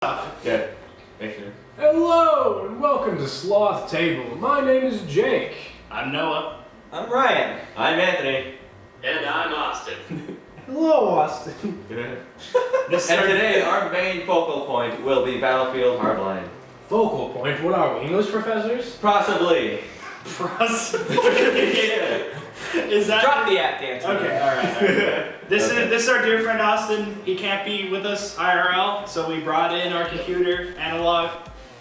Yeah, thank you. Hello and welcome to Sloth Table. My name is Jake. I'm Noah. I'm Ryan. I'm Anthony. And I'm Austin. Hello, Austin. And today our main focal point will be Battlefield Hardline. Focal point? What are we, English professors? Possibly. Yeah. Is that Drop the act, Anthony. Okay, alright. This is our dear friend Austin. He can't be with us IRL, so we brought in our computer, analog,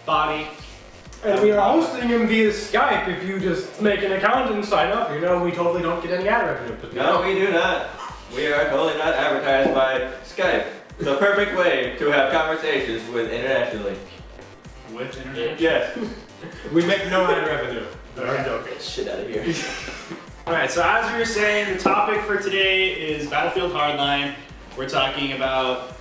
body. And we are hosting him via Skype. If you just make an account and sign up, you know we totally don't get any ad revenue. But No, we do not. We are totally not advertised by Skype. The perfect way to have conversations with internationally. With internet? Yes. we make no ad revenue. I'm joking. Get shit out of here. Alright, so as we were saying, the topic for today is Battlefield Hardline. We're talking about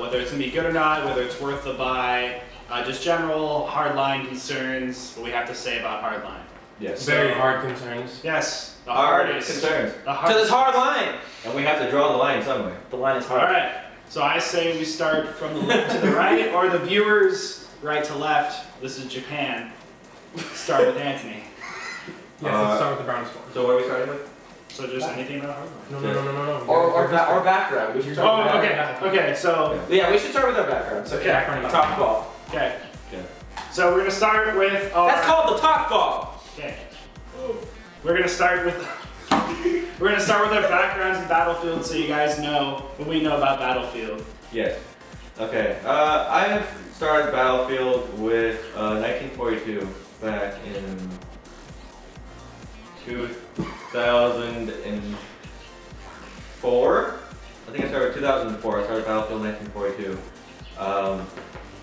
whether it's going to be good or not, whether it's worth the buy, just general Hardline concerns, what we have to say about Hardline. Yes. Very hard concerns. Yes, the Hard hardest. concerns. The To this hard line. And we have to draw the line somewhere. The line is hard. Alright, so I say we start from the left to the right, or the viewers right to left. This is Japan. Start with Anthony. Yes, let's start with the brown score. So what are we starting with? So just anything about Hardline? No. Or background. We should start with Oh, background. okay, so, Yeah, we should start with our backgrounds. Okay. Okay. Top ball. okay. Okay. So we're gonna start with our... That's called the top ball. Okay. We're gonna start with our backgrounds in Battlefield, so you guys know what we know about Battlefield. Yes. Okay. I have started Battlefield with 1942 back in 2004. I think I started 2004. I started Battlefield 1942.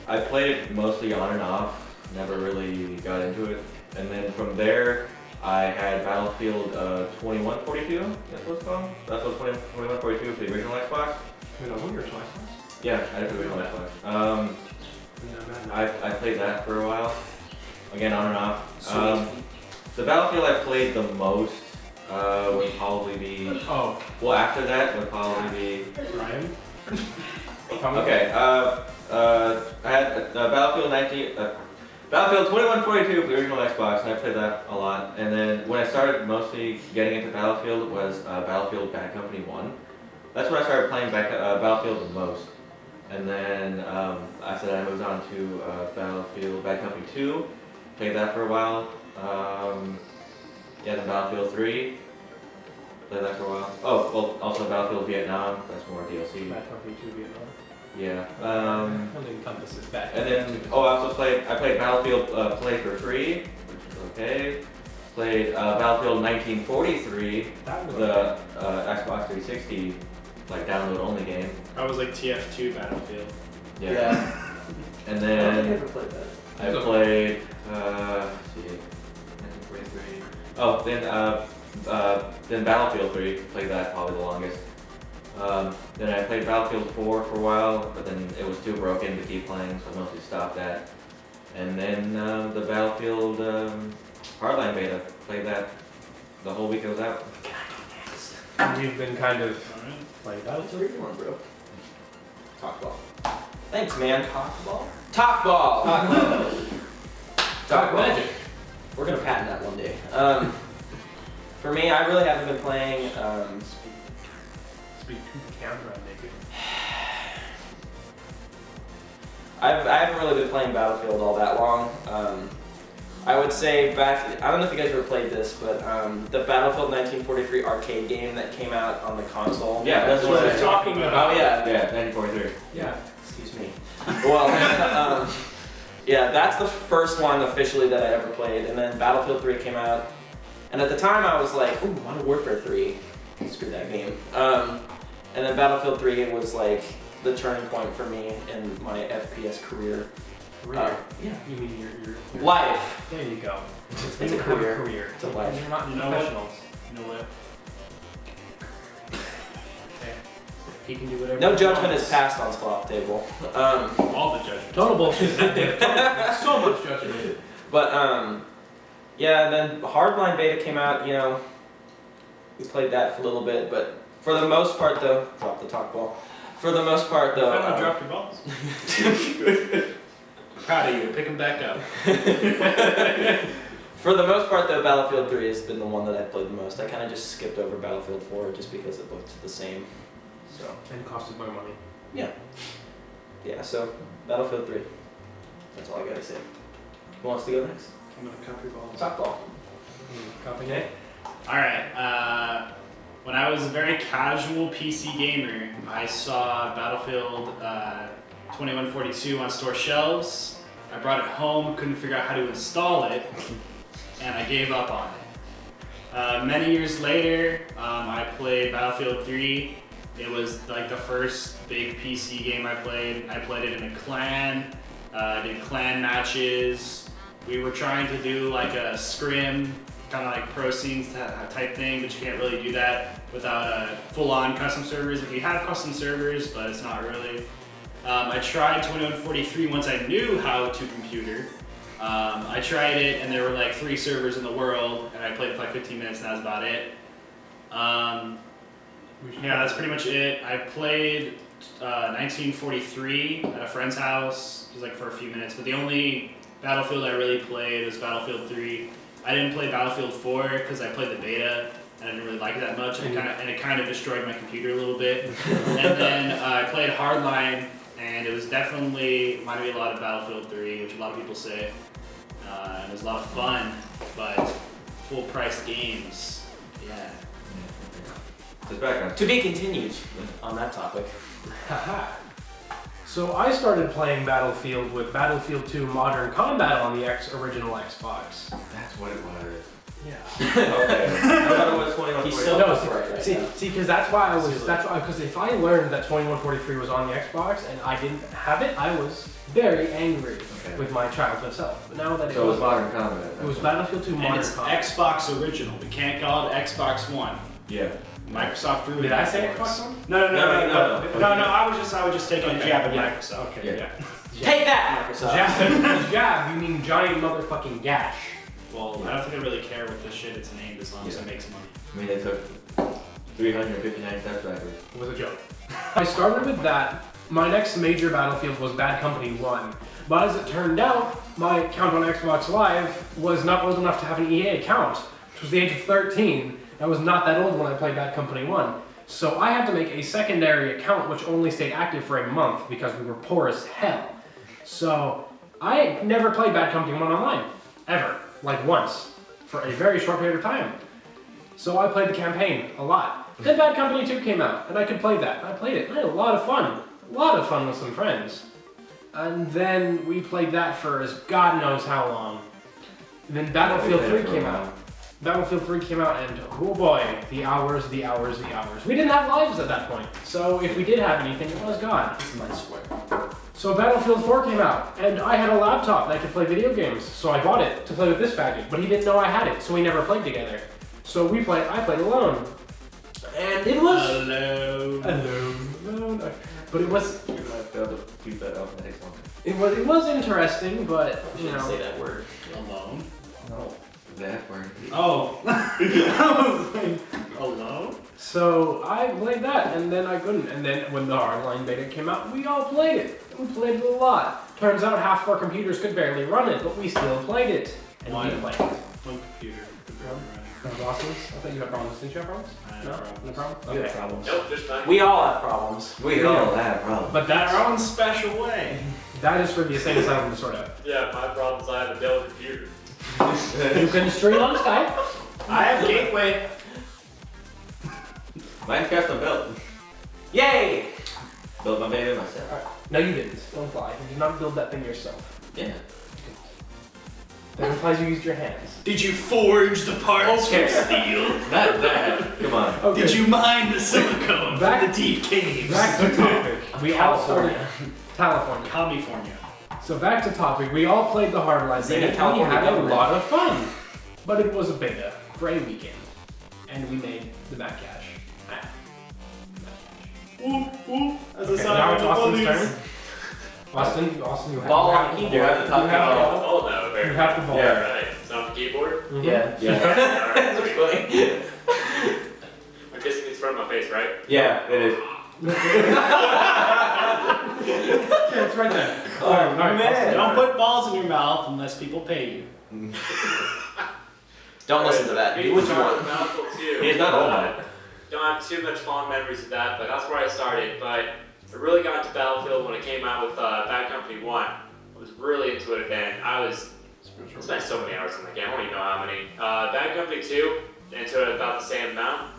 I played it mostly on and off. Never really got into it. And then from there, I had Battlefield 2142. That's what it's called. That's what 2142 for the original Xbox. Yeah, I had the original Xbox. I played that for a while. Again, on and off. The Battlefield I played the most would probably be. Oh, Well, after that would probably be. Ryan? Okay. I had Battlefield 2142 for the original Xbox, and I played that a lot. And then when I started mostly getting into Battlefield was Battlefield Bad Company 1. That's when I started playing Battlefield the most. And then after that I moved on to Battlefield Bad Company 2. Played that for a while. Then Battlefield 3. Played that for a while. Oh, well, also Battlefield Vietnam. That's more DLC. Bad Company 2 Vietnam. Yeah. Only encompasses bad. And then, I played Battlefield Play for Free, which is okay. Played Battlefield 1943, That was the Xbox 360, like download only game. That was like TF2 Battlefield. Yeah. And I don't think I then ever played that. I played, let's see, 1943. Oh, then Battlefield 3, played that probably the longest. Then I played Battlefield 4 for a while, but then it was too broken to keep playing, so I mostly stopped that. And then the Battlefield Hardline beta, played that the whole week it was out. We've been kind of Alright. playing What's Battlefield. your one, bro? Top ball. Thanks, man. Top ball? Top ball. Dark Magic. We're gonna patent that one day. For me, I really haven't been playing. Speak to the camera and make it. I haven't really been playing Battlefield all that long. I would say back. I don't know if you guys ever played this, but the Battlefield 1943 arcade game that came out on the console. Yeah, that's what I'm talking about. Oh yeah. Yeah, 1943. Yeah. Excuse me. Well, yeah, that's the first one officially that I ever played, and then Battlefield 3 came out, and at the time I was like, ooh, Modern Warfare 3. Screw that game. And then Battlefield 3 was like the turning point for me in my FPS career. Career. Yeah. You mean your Life. There you go. It's You a have career. career. It's a life. You're not You know what? professionals. You know what? Okay. He can do whatever. No he judgment wants. is passed on Sloth Table. All the judgments. Total bullshit. So much judgment. But yeah, and then Hardline beta came out. You know, we played that for a little bit, but for the most part, though, drop the talk ball. For the most part, You though. finally dropped your balls. Proud of you. Pick them back up. For the most part, though, Battlefield 3 has been the one that I've played the most. I kind of just skipped over Battlefield 4 just because it looked the same. So. And costed my money. Yeah. Yeah. So Battlefield 3. That's all I gotta say. Who wants to go next? I'm gonna cup your balls. Top ball. Copying it. Alright, when I was a very casual PC gamer, I saw Battlefield 2142 on store shelves. I brought it home, couldn't figure out how to install it, and I gave up on it. Many years later, I played Battlefield 3. It was like the first big PC game I played. I played it in a clan, did clan matches. We were trying to do like a scrim, kind of like pro scenes type thing, but you can't really do that without full-on custom servers. If you have custom servers, but it's not really. I tried 2143 once I knew how to computer. I tried it and there were like 3 servers in the world, and I played for like 15 minutes and that was about it. Yeah, that's pretty much it. I played 1943 at a friend's house, just like for a few minutes, but the only Battlefield I really played was Battlefield 3. I didn't play Battlefield 4 because I played the beta and I didn't really like it that much, and it kind of destroyed my computer a little bit. And then I played Hardline, and it was definitely reminded me a lot of Battlefield 3, which a lot of people say. And it was a lot of fun, but full-priced games, yeah. Just background. To be continued on that topic. Haha. So I started playing Battlefield with Battlefield 2 Modern Combat on the original Xbox. That's what it was. Yeah. Okay. I thought it was 21. He's so No, right see, now. because that's why I was. Because if I learned that 2143 was on the Xbox and I didn't have it, I was very angry with my childhood self. But now that So it was Modern Combat. it was Battlefield 2 And Modern it's Combat. Xbox original. We can't call it Xbox One. Yeah. Microsoft threw it. Did I say for us. Xbox One? No. No. I was just taking a jab at Yeah. Microsoft. Okay. Yeah. Take that, Microsoft. Jab. You mean giant motherfucking gash? Well, I don't think I really care what this shit it's named as long as it makes money. I mean, they took 359 steps backwards. It was a joke. I started with that. My next major Battlefield was Bad Company 1. But as it turned out, my account on Xbox Live was not old enough to have an EA account, which was the age of 13. I was not that old when I played Bad Company 1. So I had to make a secondary account which only stayed active for a month because we were poor as hell. So I never played Bad Company 1 online, ever. Like once, for a very short period of time. So I played the campaign a lot. Then Bad Company 2 came out, and I could play that. I played it. I had a lot of fun. A lot of fun with some friends. And then we played that for as God knows how long. And then Battlefield 3 came out. Battlefield 3 came out, and oh boy, the hours. We didn't have lives at that point. So if we did have anything, it was gone. This is my swear. So Battlefield 4 came out, and I had a laptop that could play video games, so I bought it to play with this faggot, but he didn't know I had it, so we never played together. So I played alone. And it was... Alone. But it was... You might be able to keep that up next one. It was interesting, but, I you shouldn't know... say that word. Alone? No. That word. Oh. I was like, alone? So I played that, and then I couldn't. And then when the Hardline beta came out, we all played it. We played it a lot. Turns out half of our computers could barely run it, but we still played it. And Why? we played it. One computer. No bosses? I thought you had problems. Didn't you have problems? I had No? problems. No problem? You have Okay. problems. Nope, just fine. We all have problems. We all have problems. But Our own special way. that is for the insane asylum to sort out. Yeah, my problem is I have a Dell computer. You can stream on Skype. I have Gateway. Mine's custom built. Yay! Built my baby myself. No, you didn't. Don't lie. You did not build that thing yourself. Yeah. That implies you used your hands. Did you forge the parts Okay. from steel? Not that. Come on. Okay. Did you mine the silicone Back- from the deep caves? Back to topic. We all started California. California. So back to topic. We all played the Hardline Same beta. in We California had a government. lot of fun, but it was a beta for a weekend, and we made the back cash. As Okay, now it's Austin's turn. Austin, you have, Ball you on have, keyboard. You have to talk You have- about. Oh no, very you have the ball. Yeah. Right. It's on the keyboard. Mhm. Yeah. Yeah. Alright. That's funny. I'm kissing it's from my face, right? Yeah, it is. Yeah, it's right there. Oh, Alright, man. Don't put balls in your mouth unless people pay you. Don't listen to that. Do what you want. Battlefield 2. He's not old man. Don't have too much fond memories of that, but that's where I started. But I really got into Battlefield when it came out with Bad Company 1. I was really into it then. I spent so many hours on the game. I don't even know how many. Bad Company 2, into it about the same amount.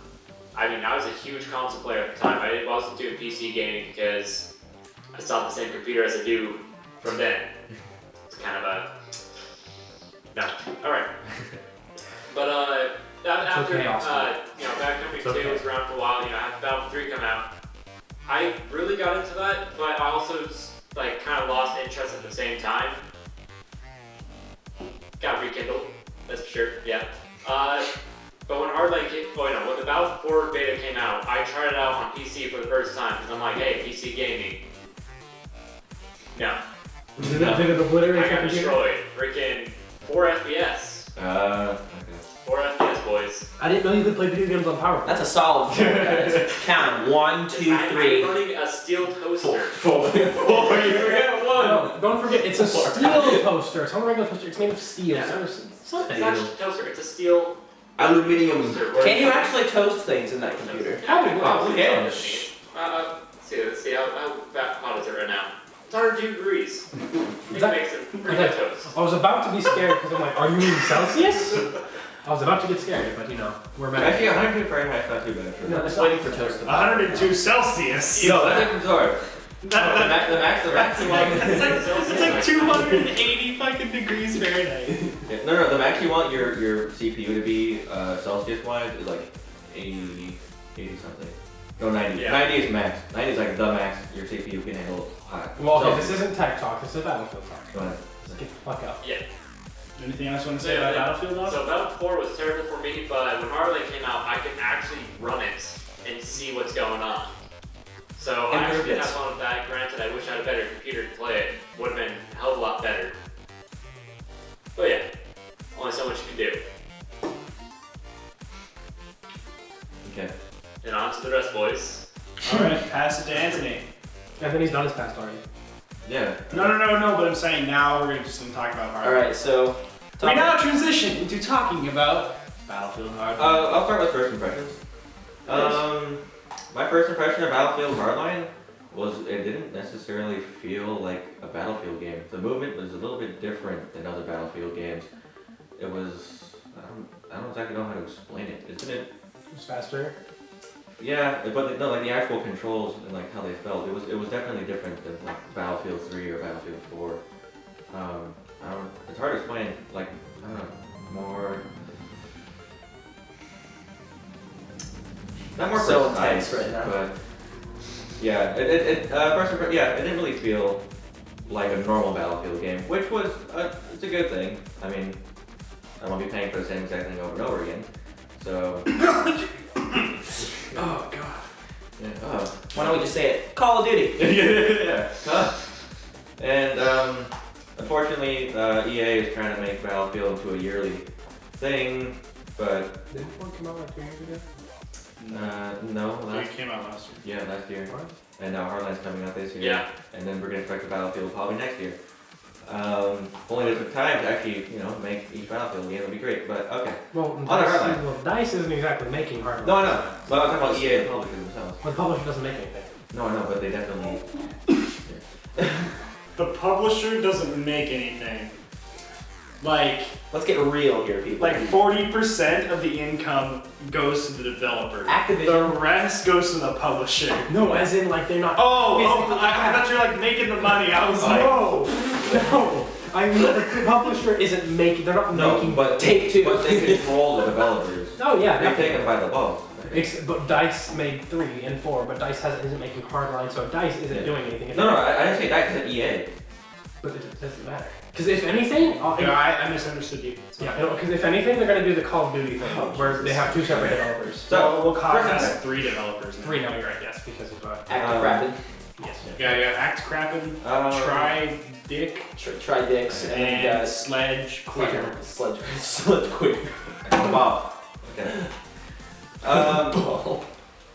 I mean, I was a huge console player at the time. I wasn't doing PC gaming because I still have the same computer as I do from then. It's kind of a... No. Alright. But after, okay, Austin. Bad Company 2 okay. was around for a while, after Battlefield 3 come out, I really got into that, but I also kind of lost interest at the same time. Got rekindled, that's for sure, yeah. But when Hardline when the Battlefield 4 beta came out, I tried it out on PC for the first time because I'm like, hey, PC gaming. No. Did it obliterate I your got computer? destroyed. Freaking 4 FPS. Okay. 4 FPS, boys. I didn't know you could play video games on power. That's a solid 4, guys. Count 'em. 1, 2, I'm 3. running a steel toaster. Four. You forget one. No, don't forget, it's a steel toaster. It's not a regular toaster. It's made of steel. Yeah. So it's something. It's not just a toaster, it's a steel Aluminium. toaster. Can you actually toast things in that computer? Probably Oh, will. yeah. Let's see how hot is it right now? It's 102 degrees. It that- makes it pretty good toast. I was about to be scared because I'm like, are you in Celsius? I was about to get scared, but we're back. Actually, 102 Fahrenheit's not too bad. No, I'm it's just waiting for toast. 102 Celsius. No, that's even sorry. That- The max you want. It's like 280 fucking degrees Fahrenheit. Yeah, no, the max you want your CPU to be Celsius wise is like 80 something. No, 90. Yeah. 90 is max. 90 is like the max your CPU can handle hot. Well, okay, Celsius. this isn't tech talk. This is Battlefield talk. Go ahead. Let's get the fuck up. Yeah. Anything else you want to say about Battlefield now? So Battlefield 4 was terrible for me, but when Hardline came out, I could actually run it and see what's going on. So I actually did have fun with that. Granted, I wish I had a better computer to play it. Would have been a hell of a lot better. But yeah, only so much you can do. Okay. And on to the rest, boys. Alright, pass it to Anthony. Anthony's done his past already. Yeah. No, but I'm saying now we're just going to talk about Hardline. Alright, so. We now transition into talking about Battlefield Hardline. I'll start with first impressions. My first impression of Battlefield Hardline was it didn't necessarily feel like a Battlefield game. The movement was a little bit different than other Battlefield games. It was I don't exactly know how to explain it. Isn't it? It's faster. Yeah, but no, like the actual controls and like how they felt. It was definitely different than like Battlefield 3 or Battlefield 4. It's hard to explain. Like I don't know, more. Not more So precise, intense right now. but yeah, it didn't really feel like a normal Battlefield game, which was it's a good thing. I mean, I won't be paying for the same exact thing over and over again. So Oh god. yeah. Why don't we just say it? Call of Duty. Yeah. And unfortunately, EA is trying to make Battlefield into a yearly thing, but Didn't one come out like 2 years ago? no, It came out last year. yeah, last year. What? And now Hardline's coming out this year. Yeah. And then we're gonna expect a Battlefield probably next year. Only it took time to actually, make each Battlefield game would be great, but okay. Well, Hardline. DICE isn't exactly making Hardline. No, I know. But I'm talking about EA and publishers themselves. Well, the publisher doesn't make anything. No, I know, but they definitely. The publisher doesn't make anything. Let's get real here, people. 40% of the income goes to the developer. Activision. The rest goes to the publisher. No, as in like they're not. I thought you were making the money. I was like, No. I mean, the publisher isn't making. They're not making. but Take-Two. But they control the developers. Oh yeah, They're definitely. taken by the balls. But DICE made 3 and 4, but DICE isn't making Hardline, so DICE isn't doing anything. No, I didn't say that. I said EA. But it doesn't matter. Because if anything, I misunderstood you. because if anything, they're gonna do the Call of Duty thing, where they have 2 separate developers. So, COD first has thing. 3 developers now. 3 now, you're right. Yes, because of Active Rapid. yes. Yeah, you got Act Crappin', Try Dick, Try Dicks and and Sledge Quicker. Sledge Quicker. Wow. Okay.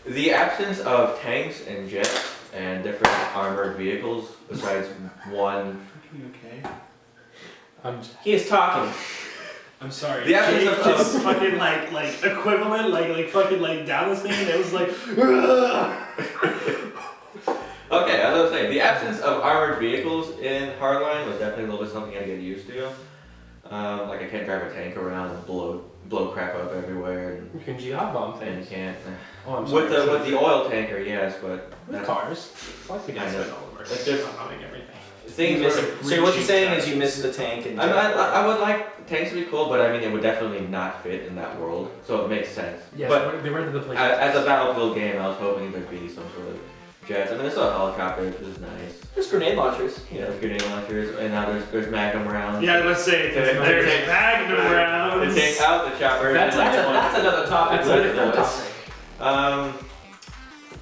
The absence of tanks and jets and different armored vehicles, besides one. Okay. He is talking. I'm sorry. The absence Jake of- just fucking like equivalent, like fucking like down this thing, and it was like. Okay, as I was saying, the absence of armored vehicles in Hardline was definitely a little bit something I had to get used to. Like I can't drive a tank around and blow crap up everywhere, You can jihad bomb and you things. can't. Oh, I'm sorry. With the oil tanker, yes, but With cars. I like the guys I know. that all over. It's just- I'm having everything. things You miss were. it. So what you're saying is you missed the tank and. I would like tanks to be cool, but I mean it would definitely not fit in that world, so it makes sense. Yes, But they rented the place. as a Battlefield game, I was hoping there'd be some sort of jets. I mean, there's still helicopters, which is nice. There's grenade launchers. Yeah, there's grenade launchers, and now there's Magnum rounds. Yeah, let's say there's Magnum rounds. They take out the chopper. That's another topic. That's a different topic.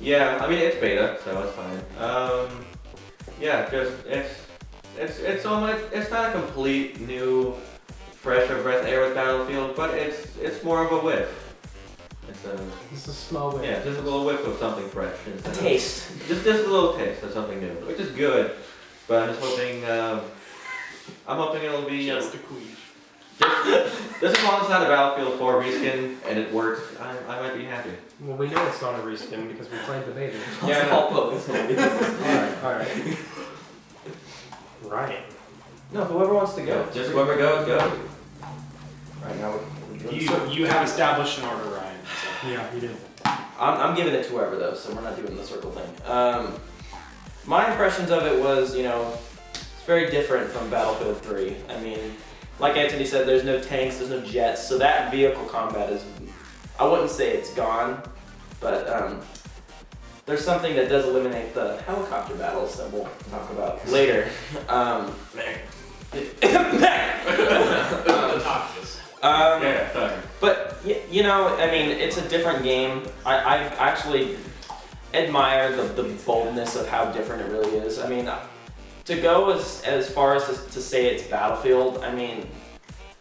Yeah, I mean it's beta, so it's fine. Yeah, just it's almost it's not a complete new, fresh of breath air with Battlefield, but it's more of a whiff. It's a This is a small way. yeah, just a little whiff of something fresh. A instead of- taste. Just a little taste of something new, which is good. But I'm just hoping I'm hoping it'll be Just a queen. just as long as it's not a Battlefield 4 reskin and it works, I might be happy. Well, we know it's not a reskin because we played the beta. Yeah, I know. Alright. Right. No, whoever wants to go. Just whoever goes, goes. Right now we're doing You have established an order, Ryan. So. Yeah, you did. I'm giving it to whoever though, so we're not doing the circle thing. My impressions of it was, it's very different from Battlefield 3. I mean, like Anthony said, there's no tanks, there's no jets, so that vehicle combat is, I wouldn't say it's gone, but there's something that does eliminate the helicopter battles that we'll talk about later. But I mean, it's a different game. I actually admire the boldness of how different it really is. I mean, to go as far as to say it's Battlefield, I mean,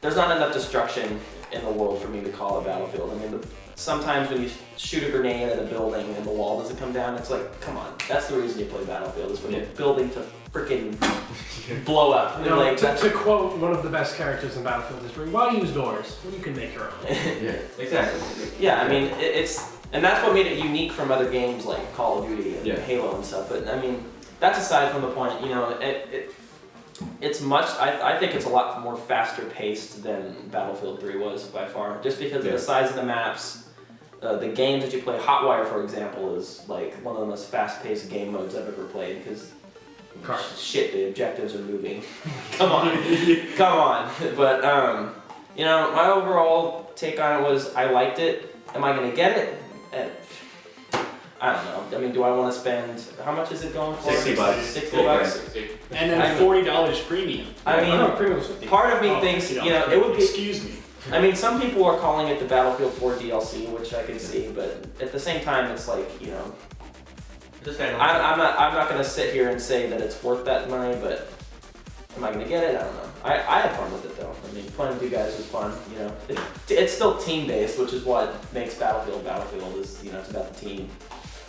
there's not enough destruction in the world for me to call it Battlefield. I mean, sometimes when you shoot a grenade at a building and the wall doesn't come down, it's like, come on, that's the reason you play Battlefield, is for the building to freaking blow up. No, Like, to quote one of the best characters in Battlefield history, why use doors when you can make your own? Yeah, exactly. yeah, I mean, and that's what made it unique from other games like Call of Duty and Yeah. Halo and stuff. But I mean, that's aside from the point. It's much. I think it's a lot more faster paced than Battlefield 3 was by far, just because of the size of the maps. The games that you play, Hotwire for example, is like one of the most fast paced game modes I've ever played because. Shit, the objectives are moving. Come on. But my overall take on it was I liked it. Am I gonna get it? I don't know. I mean, do I want to spend? How much is it going for? $60. $60. And then $40 premium. I mean, premium was 50. part of me Oh, thinks $50 it would be. Excuse me. I mean, some people are calling it the Battlefield 4 DLC, which I can see, but at the same time, it's like Just saying. I'm not gonna sit here and say that it's worth that money, but am I gonna get it? I don't know. I had fun with it though. I mean, playing with you guys was fun. It's still team based, which is what makes Battlefield Battlefield. Is it's about the team.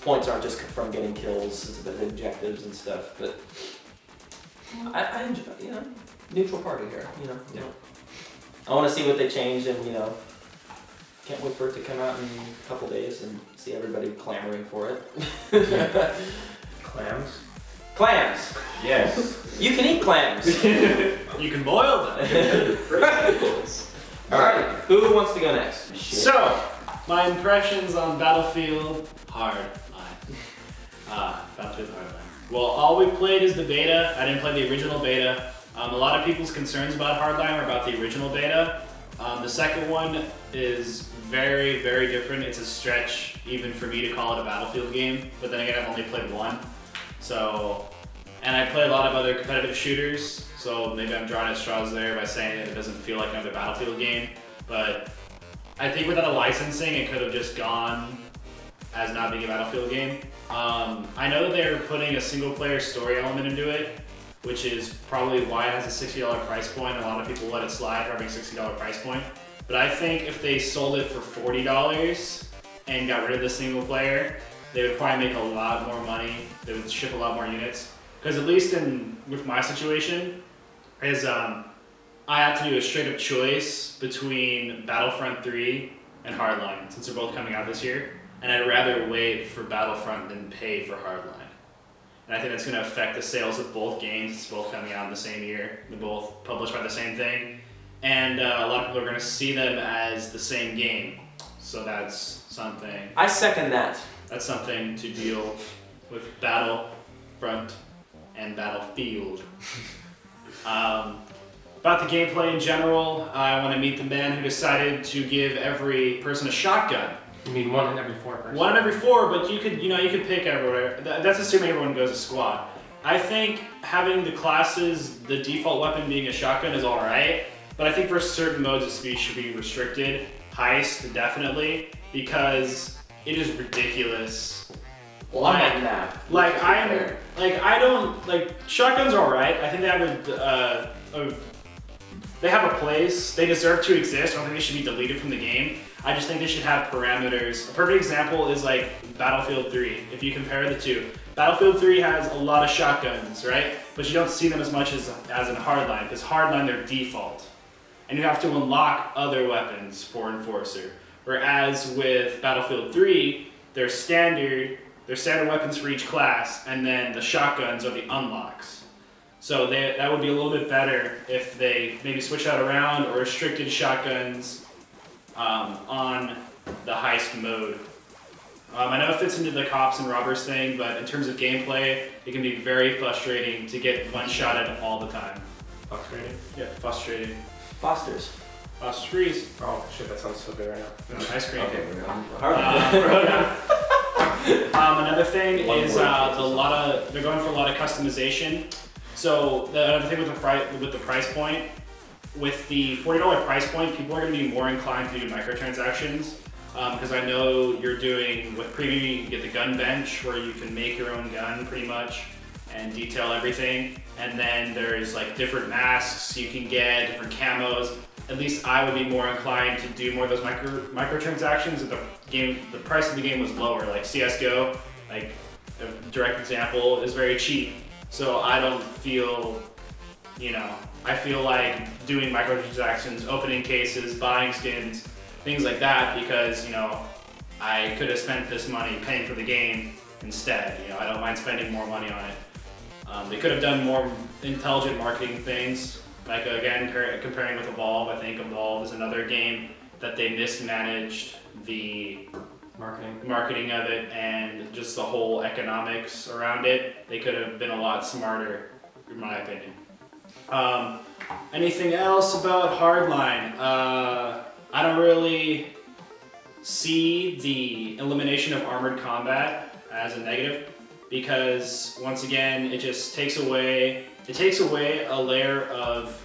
Points aren't just from getting kills. It's about the objectives and stuff. But I enjoy, neutral party here. Yeah. I want to see what they changed, and can't wait for it to come out in a couple days and see everybody clamoring for it. Clams. Clams. Yes. You can eat clams. You can boil them. All right. Who wants to go next? So, my impressions on Battlefield Hardline. Battlefield Hardline. Well, all we played is the beta. I didn't play the original beta. A lot of people's concerns about Hardline are about the original beta. The second one is very, very different. It's a stretch even for me to call it a Battlefield game, but then again, I've only played one. So, and I play a lot of other competitive shooters, so maybe I'm drawing at straws there by saying that it doesn't feel like another Battlefield game, but I think without a licensing, it could have just gone as not being a Battlefield game. I know that they're putting a single player story element into it, which is probably why it has a $60 price point. A lot of people let it slide for having a $60 price point. But I think if they sold it for $40 and got rid of the single player, they would probably make a lot more money. They would ship a lot more units. Because at least with my situation, is I have to do a straight up choice between Battlefront 3 and Hardline, since they're both coming out this year. And I'd rather wait for Battlefront than pay for Hardline. And I think that's going to affect the sales of both games. It's both coming out in the same year. They're both published by the same thing. And a lot of people are going to see them as the same game. So that's something. I second that. That's something to deal with Battlefront and Battlefield. About the gameplay in general, I want to meet the man who decided to give every person a shotgun. You mean 1 in every 4 person? 1 in every 4, but you could pick everywhere. That's assuming everyone goes a squad. I think having the classes, the default weapon being a shotgun is alright, but I think for certain modes it should be restricted. Heist, definitely, because it is ridiculous. Well, I'm on that. Shotguns are alright. I think they have a place. They deserve to exist. I don't think they should be deleted from the game. I just think they should have parameters. A perfect example is like Battlefield 3. If you compare the two, Battlefield 3 has a lot of shotguns, right? But you don't see them as much as in Hardline, because Hardline, they're default. And you have to unlock other weapons for Enforcer. Whereas with Battlefield 3, they're standard weapons for each class, and then the shotguns are the unlocks. So that would be a little bit better if they maybe switch that around or restricted shotguns on the heist mode. I know it fits into the cops and robbers thing, but in terms of gameplay, it can be very frustrating to get one-shotted all the time. Frustrating? Yeah, frustrating. Fosters. Fosters. Oh shit, that sounds so good right now. Ice cream. Okay, we're on. Another thing is they're going for a lot of customization. So the other thing with the price point, with the $40 price point, people are going to be more inclined to do microtransactions. Because I know you're doing, with Preview, you get the gun bench where you can make your own gun pretty much and detail everything. And then there's like different masks you can get, different camos. At least I would be more inclined to do more of those microtransactions if the price of the game was lower. Like CSGO, like a direct example, is very cheap. So I don't feel, I feel like doing microtransactions, opening cases, buying skins, things like that, because I could have spent this money paying for the game instead. I don't mind spending more money on it. They could have done more intelligent marketing things, like again comparing with Evolve. I think Evolve is another game that they mismanaged the marketing of it and just the whole economics around it. They could have been a lot smarter, in my opinion. Anything else about Hardline? I don't really see the elimination of armored combat as a negative, because once again, it just takes away a layer of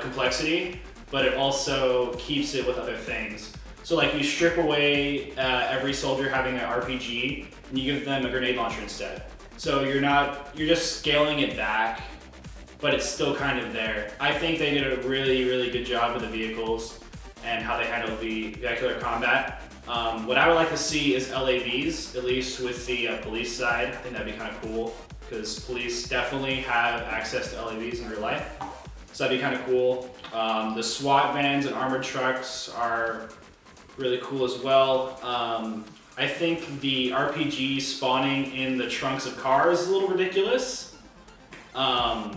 complexity, but it also keeps it with other things. So like you strip away every soldier having an RPG and you give them a grenade launcher instead. So you're just scaling it back, but it's still kind of there. I think they did a really, really good job with the vehicles and how they handle the vehicular combat. What I would like to see is LAVs, at least with the police side. I think that'd be kind of cool, because police definitely have access to LAVs in real life. So that'd be kind of cool. The SWAT vans and armored trucks are really cool as well. I think the RPG spawning in the trunks of cars is a little ridiculous. I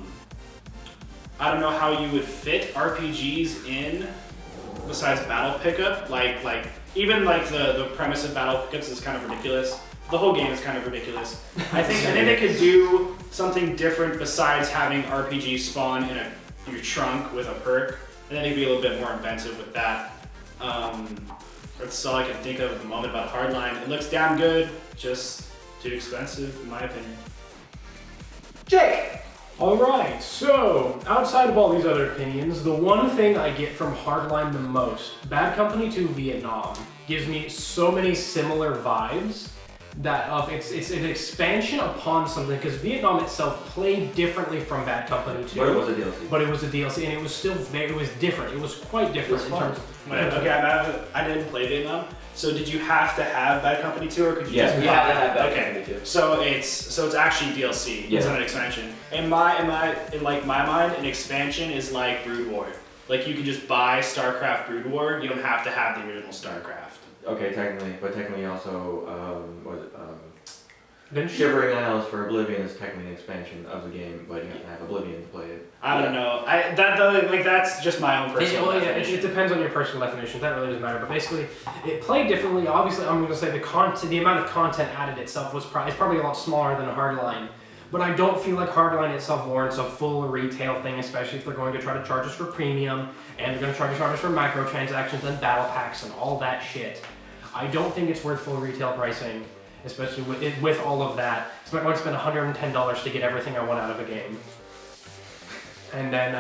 don't know how you would fit RPGs in besides battle pickup. Even the premise of battle pickups is kind of ridiculous. The whole game is kind of ridiculous. I think they could do something different besides having RPG spawn in your trunk with a perk. And then they could be a little bit more inventive with that. That's all I can think of at the moment about Hardline. It looks damn good, just too expensive in my opinion. Jake! Alright, so outside of all these other opinions, the one thing I get from Hardline the most, Bad Company 2 Vietnam, gives me so many similar vibes it's an expansion upon something, because Vietnam itself played differently from Bad Company 2. But it was a DLC. But it was a DLC, and it was still it was different. It was quite different in terms of. Wait, okay, I didn't play Vietnam. So did you have to have Bad Company 2, or could you Yeah, just we buy had to it? have Bad Okay. Company 2. So it's actually DLC. Yeah. It's not an expansion. In like my mind, an expansion is like Brood War. Like you can just buy StarCraft Brood War. You don't have to have the original StarCraft. Okay, technically also, Then Shivering Isles for Oblivion is technically an expansion of the game, but you have to have Oblivion to play it. I don't know. That's just my own personal definition. It depends on your personal definition. That really doesn't matter. But basically, it played differently. Obviously, I'm going to say the amount of content added itself was probably a lot smaller than Hardline. But I don't feel like Hardline itself warrants a full retail thing, especially if they're going to try to charge us for premium, and they're going to try to charge us for microtransactions and battle packs and all that shit. I don't think it's worth full retail pricing, especially with all of that. So I'm going to spend $110 to get everything I want out of a game. And then,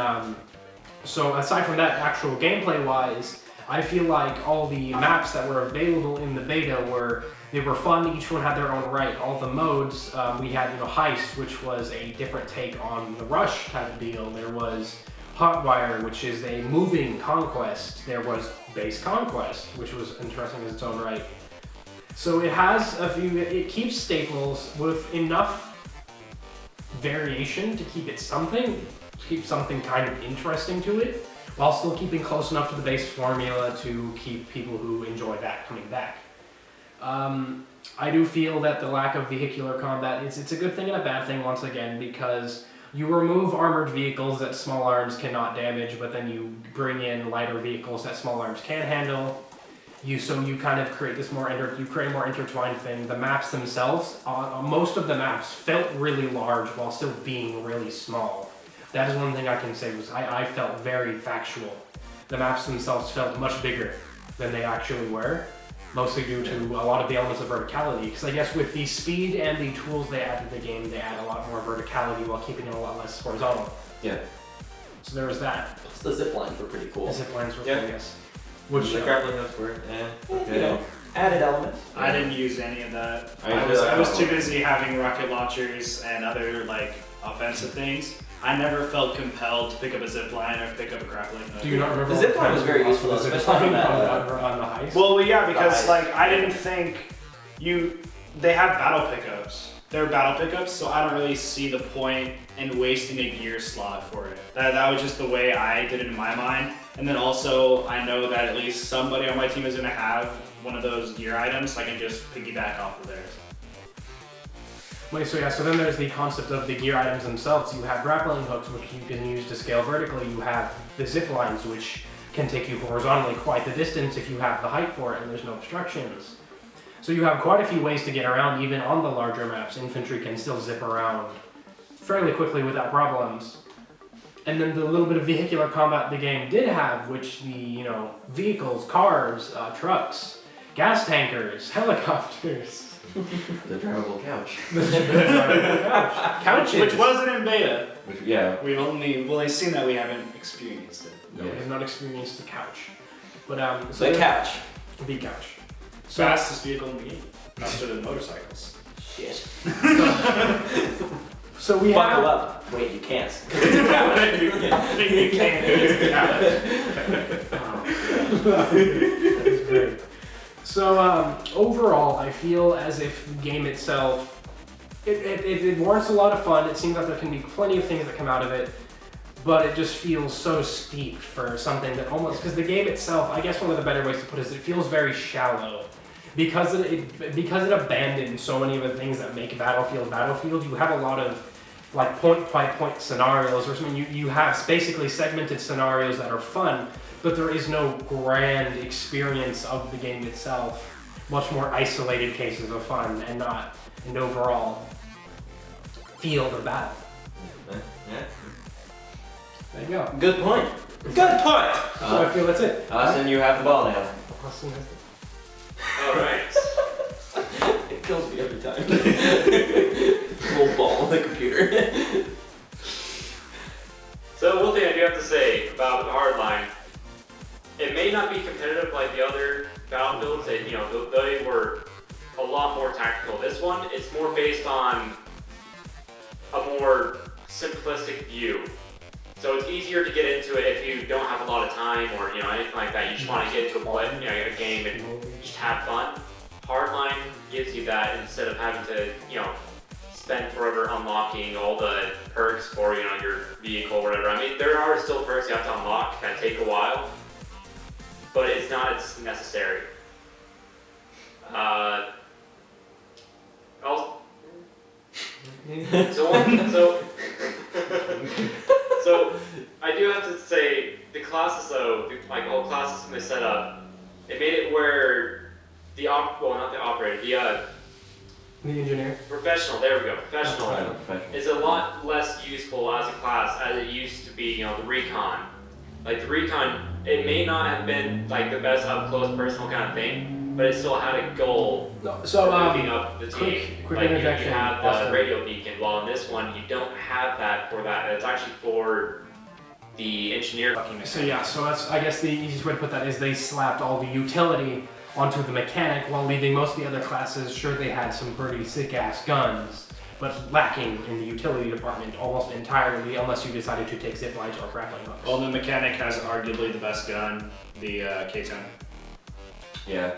so aside from that, actual gameplay-wise, I feel like all the maps that were available in the beta were fun. Each one had their own right. All the modes, we had Heist, which was a different take on the Rush type of deal. There was Hotwire, which is a moving conquest. There was Base Conquest, which was interesting in its own right. So it has it keeps staples with enough variation to keep something kind of interesting to it, while still keeping close enough to the base formula to keep people who enjoy that coming back. I do feel that the lack of vehicular combat, it's a good thing and a bad thing once again, because you remove armored vehicles that small arms cannot damage, but then you bring in lighter vehicles that small arms can handle. So you kind of create this more intertwined thing. The maps themselves, most of the maps felt really large while still being really small. That is one thing I can say was I felt very factual. The maps themselves felt much bigger than they actually were, mostly due to a lot of the elements of verticality. Because I guess with the speed and the tools they add to the game, they add a lot more verticality while keeping it a lot less horizontal. Yeah. So there was that. Plus the zip lines were pretty cool. The zip lines were Yeah. cool, yes. Which the grappling hooks were, You know, added elements. I didn't use any of that. I I was too busy having rocket launchers and other offensive things. I never felt compelled to pick up a zip line or pick up a grappling hook. Do you not remember? The zip line was very useful, The zip especially line on that, on the heist. Well, yeah, because Nice. I didn't think they have battle pickups. They're battle pickups, so I don't really see the point in wasting a gear slot for it. That was just the way I did it in my mind. And then also, I know that at least somebody on my team is gonna have one of those gear items, so I can just piggyback off of theirs. Wait, so then there's the concept of the gear items themselves. You have grappling hooks, which you can use to scale vertically. You have the zip lines, which can take you horizontally quite the distance if you have the height for it and there's no obstructions. So you have quite a few ways to get around, even on the larger maps. Infantry can still zip around fairly quickly without problems. And then the little bit of vehicular combat the game did have, which the, vehicles, cars, trucks, gas tankers, helicopters. The drivable couch. Couches. Which wasn't in beta. Yeah. We've only seen that, we haven't experienced it. No, we have not experienced the couch. But The couch. The couch. Fastest vehicle in the game. Faster than motorcycles. Shit. So we Buckle have. up. Wait, you can't. You can't. It's That is great. So overall, I feel as if the game itself, it warrants a lot of fun. It seems like there can be plenty of things that come out of it, but it just feels so steep for something that almost, because the game itself, I guess one of the better ways to put it is it feels very shallow. Because it abandoned so many of the things that make Battlefield, you have a lot of point-by-point scenarios, or something. You have basically segmented scenarios that are fun, but there is no grand experience of the game itself. Much more isolated cases of fun and not an overall field of battle. Yeah. There you go. Good point. Good point. So I feel that's it. Austin, you have the ball now. Austin has it. Alright. It kills me every time. Little ball on the computer. So one thing I do have to say about Hardline, it may not be competitive like the other Battlefields. They were a lot more tactical. This one, it's more based on a more simplistic view. So it's easier to get into it if you don't have a lot of time or anything like that. You just want to get into a game and just have fun. Hardline gives you that instead of having to spend forever unlocking all the perks for your vehicle or whatever. I mean, there are still perks you have to unlock, kind of take a while, but it's not as necessary. So I do have to say the classes though, like the whole class system they set up, it made it where not the operator, The engineer. professional, there we go, professional is a lot less useful as a class as it used to be, the recon. Like the recon, it may not have been like the best up close personal kind of thing, but it still had a goal So, for moving up the team. quick Like you interjection. have the Austin. radio beacon, while in this one you don't have that for that. It's actually for the engineer. So yeah, so that's, I guess the easiest way to put that is they slapped all the utility onto the mechanic while leaving most of the other classes. Sure, they had some pretty sick-ass guns, but lacking in the utility department almost entirely, unless you decided to take zip lines or grappling hooks. Well, the mechanic has arguably the best gun, the K10. Yeah.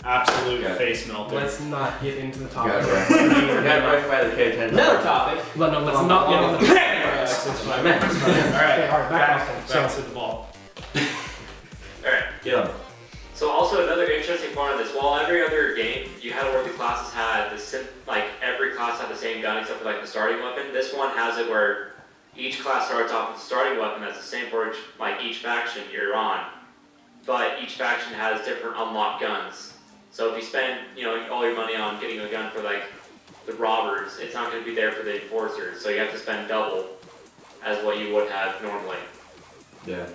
Absolute Yeah. face melter. Let's not get into the topic. Got right by the K10. Another topic. No, let's not get into the That's what I meant. All right, Okay, all right, back back to the ball. Alright. Get on. So also another interesting part of this, while every other game you had where the classes had every class had the same gun except for like the starting weapon, this one has it where each class starts off with the starting weapon that's the same for each faction you're on. But each faction has different unlocked guns. So if you spend all your money on getting a gun for like the robbers, it's not going to be there for the enforcers. So you have to spend double as what you would have normally. Yeah.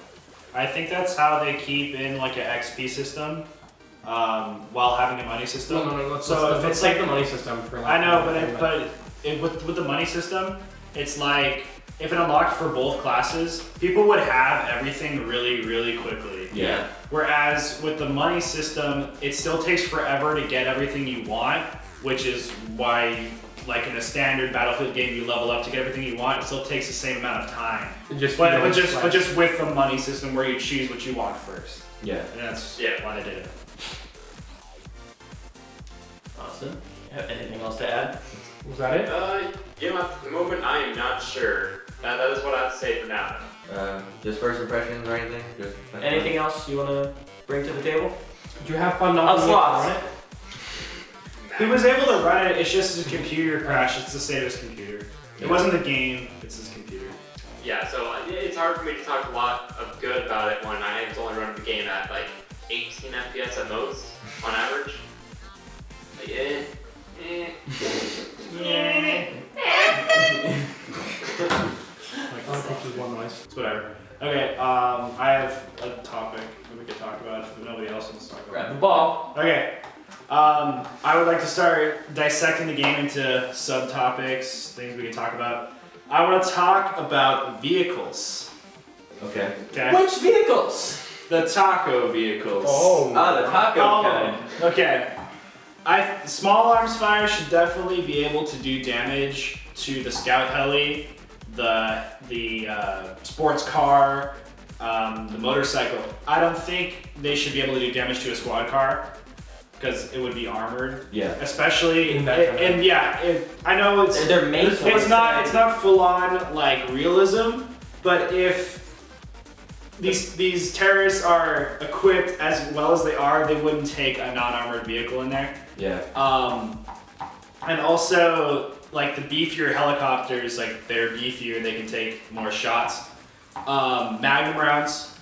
I think that's how they keep in like an XP system, while having a money system. No, let's it's take the money system for I know, with the money system, it's like if it unlocked for both classes, people would have everything really, really quickly. Yeah. Whereas with the money system, it still takes forever to get everything you want, which is why, like in a standard Battlefield game, you level up to get everything you want. It still takes the same amount of time. But just with the money system, where you choose what you want first, Yeah. and that's why they did it. Austin, have anything else to add? Was that it? At the moment I am not sure. That is what I have to say for now. Just first impressions or anything? Just Anything else you want to bring to the table? Did you have fun knocking Sloth. it? He was able to run it. It's just his computer crashed. It's the state of his computer. It wasn't the game. It's his computer. Yeah, so it's hard for me to talk a lot of good about it when I was only running the game at like 18 FPS at most on average. Like, Like, I'll take you one noise. It's whatever. Okay, I have a topic that we could talk about if nobody else wants to talk about. Grab the ball. Okay. I would like to start dissecting the game into subtopics, things we can talk about. I want to talk about vehicles. Okay. Okay. Which vehicles? The taco vehicles. Oh. The taco Oh, kind. okay. Small arms fire should definitely be able to do damage to the scout heli, the sports car, the motorcycle. I don't think they should be able to do damage to a squad car because it would be armored. Yeah. Especially In that kind of- I know They're made for it's not full on like realism, but if these terrorists are equipped as well as they are, they wouldn't take a non-armored vehicle in there. Yeah. And also like the beefier helicopters, like they're beefier, they can take more shots. Magnum rounds.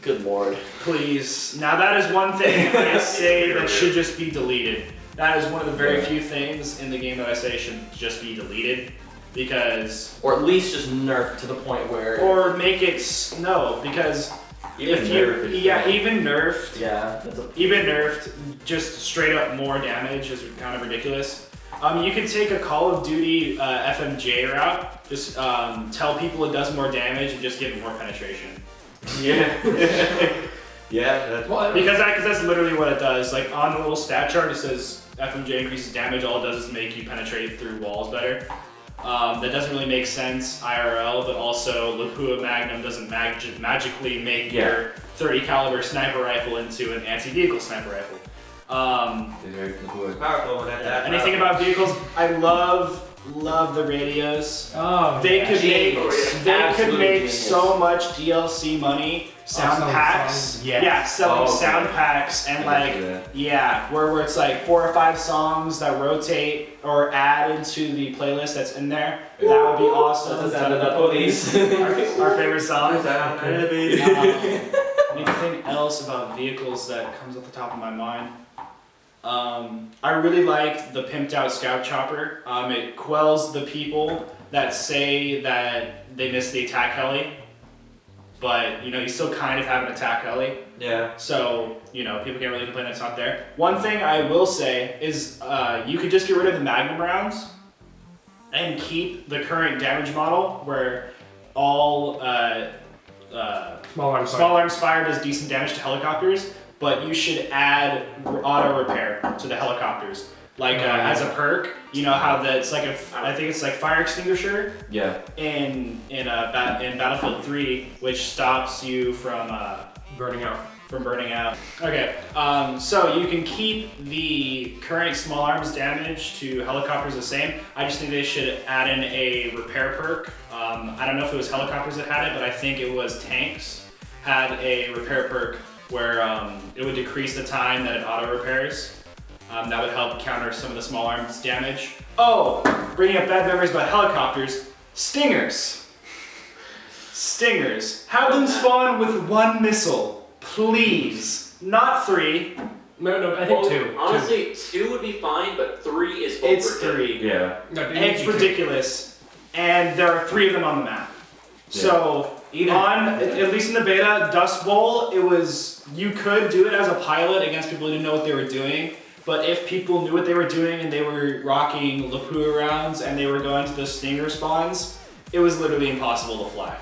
Good lord. Please. Now that is one thing I say that should just be deleted. That is one of the very few things in the game that I say should just be deleted, because Or at least just nerfed to the point where. or make it no, because Even if you nerfed is even nerfed, Yeah, that's a. even nerfed, just straight up more damage is kind of ridiculous. You can take a Call of Duty FMJ route, just tell people it does more damage and just give it more penetration. Yeah. Yeah, that's Because that's literally what it does. Like on the little stat chart, it says FMJ increases damage. All it does is make you penetrate through walls better. That doesn't really make sense IRL, but also Lapua Magnum doesn't magically make your 30 caliber sniper rifle into an anti-vehicle sniper rifle. Powerful. Anything about vehicles? I love the radios. Oh, They yeah. could make so much DLC money. Sound selling packs, songs. selling okay. sound packs and where it's like 4 or 5 songs that rotate or add into the playlist that's in there. That would be awesome. That's the sound of the police. Our favorite song. Heavy. Anything else about vehicles that comes off the top of my mind? I really liked the pimped out scout chopper. It quells the people that say that they missed the attack heli, but you still kind of have an attack heli. Yeah. So people can't really complain that it's not there. One thing I will say is you could just get rid of the Magnum rounds and keep the current damage model where all Small arms. small arms fire does decent damage to helicopters, but you should add auto repair to the helicopters. Like as a perk, you know how it's like I think it's like fire extinguisher Yeah. in Battlefield 3, which stops you from Burning out. burning out. Okay, so you can keep the current small arms damage to helicopters the same. I just think they should add in a repair perk. I don't know if it was helicopters that had it, but I think it was tanks had a repair perk where it would decrease the time that it auto repairs. That would help counter some of the small arms damage. Oh, bringing up bad memories about helicopters, stingers. Stingers. Have them spawn with 1 missile, please. Not 3. No, I think 2. Honestly, 2 would be fine, but 3 is overdone. It's 3. Yeah. No, And it's ridiculous. And there are 3 of them on the map. So at least in the beta, Dust Bowl, you could do it as a pilot against people who didn't know what they were doing. But if people knew what they were doing and they were rocking Lapua rounds and they were going to the Stinger spawns, it was literally impossible to fly.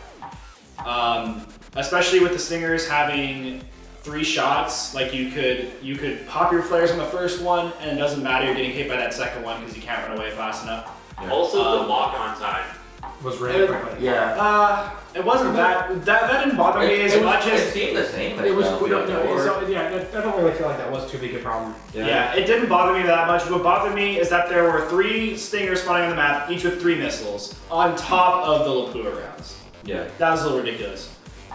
Especially with the Stingers having 3 shots, like you could pop your flares on the first one and it doesn't matter, you're getting hit by that second one because you can't run away fast enough. Yeah. Also, the lock-on time. Was really quickly. Yeah. It wasn't that didn't bother me as much It as seemed the same. It was. Battlefield I don't really feel like that was too big a problem. yeah, it didn't bother me that much. What bothered me is that there were 3 Stingers spawning on the map, each with 3 missiles on top of the Lapua rounds. Yeah. That was a little ridiculous.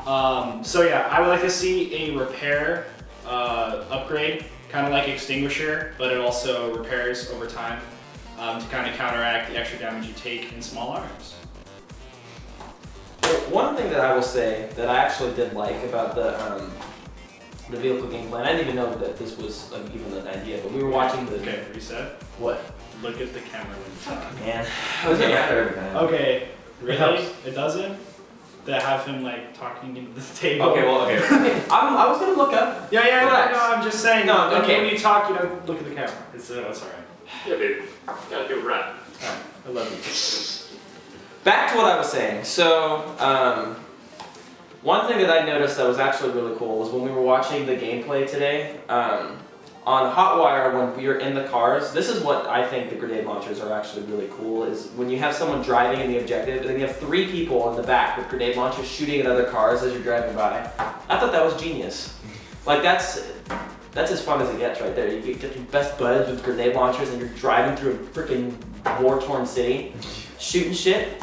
So yeah, I would like to see a repair upgrade, kind of like Extinguisher, but it also repairs over time to kind of counteract the extra damage you take in small arms. One thing that I will say that I actually did like about the vehicle gameplay, and I didn't even know that this was even an idea, but we were watching the... Okay, reset. What? Look at the camera when you talk. Man. Doesn't matter every time. Okay, really? helps. It doesn't? To have him like talking into the table. Okay, well, okay. I was gonna look up. Yeah, Relax. no, I'm just saying. No, okay. When you talk, look at the camera. It's alright. Yeah, baby. Gotta do it right. Alright, I love you. Back to what I was saying. So, one thing that I noticed that was actually really cool was when we were watching the gameplay today, on Hotwire when we were in the cars, this is what I think the grenade launchers are actually really cool, is when you have someone driving in the objective, and then you have 3 people in the back with grenade launchers shooting at other cars as you're driving by. I thought that was genius. Like, that's as fun as it gets right there. You get your best buds with grenade launchers and you're driving through a freaking war-torn city, shooting shit.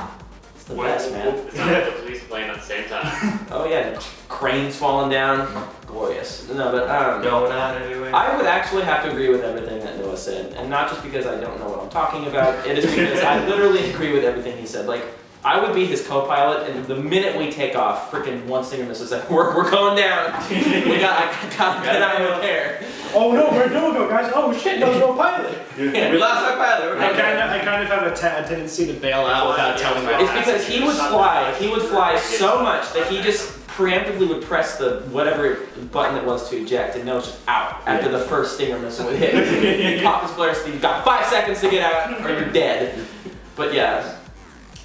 It's the best, man. It's not like the police playing at the same time. Oh yeah, cranes falling down. Glorious. No, but Going on everywhere. I would actually have to agree with everything that Noah said, and not just because I don't know what I'm talking about. It is because I literally agree with everything he said. Like, I would be his co-pilot, and the minute we take off, freaking 1 Stinger missile said, we're going down. I got get out of there. Oh no, where'd Noah go, guys? Oh shit, no pilot. Yeah. We lost our pilot. I kind of have a tendency to bail out without telling my It's because he would fly so much that he just preemptively would press the whatever button it was to eject, and Noah's just out after the first Stinger missile would hit. Pop his flare speed, got 5 seconds to get out, or you're dead. But yeah,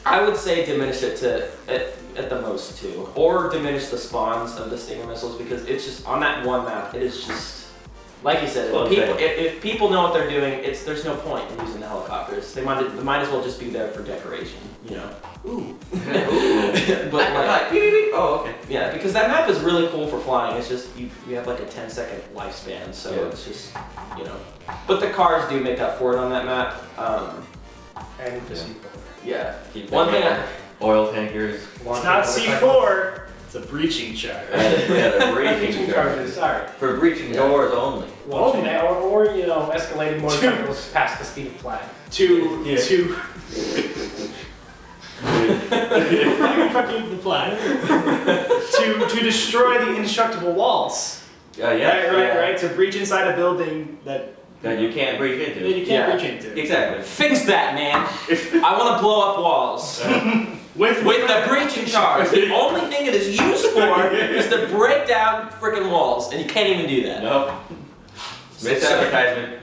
I would say diminish it to at the most 2, or diminish the spawns of the Stinger missiles, because it's just on that one map. It is just like you said. If people know what they're doing, there's no point in using the helicopters. They might as well just be there for decoration, you know. Ooh. But like, oh, okay. yeah, because that map is really cool for flying. It's just you have like a 10-second lifespan, so it's just, you know. But the cars do make up for it on that map. And the C4. Yeah. One thing, oil tankers. It's not C4. It's a breaching charge. Yeah, the breaching charges. Sorry. For breaching doors only. Well, or you know, escalating motorcycles past the speed of flag. To fucking the flag. to destroy the indestructible walls. Yeah. Right. To breach inside a building that you can't breach into. you can't breach into. Exactly. Fix that, man. I want to blow up walls. With the breaching charge. The only thing it is used for is to break down freaking walls, and you can't even do that. Nope. Missed advertisement.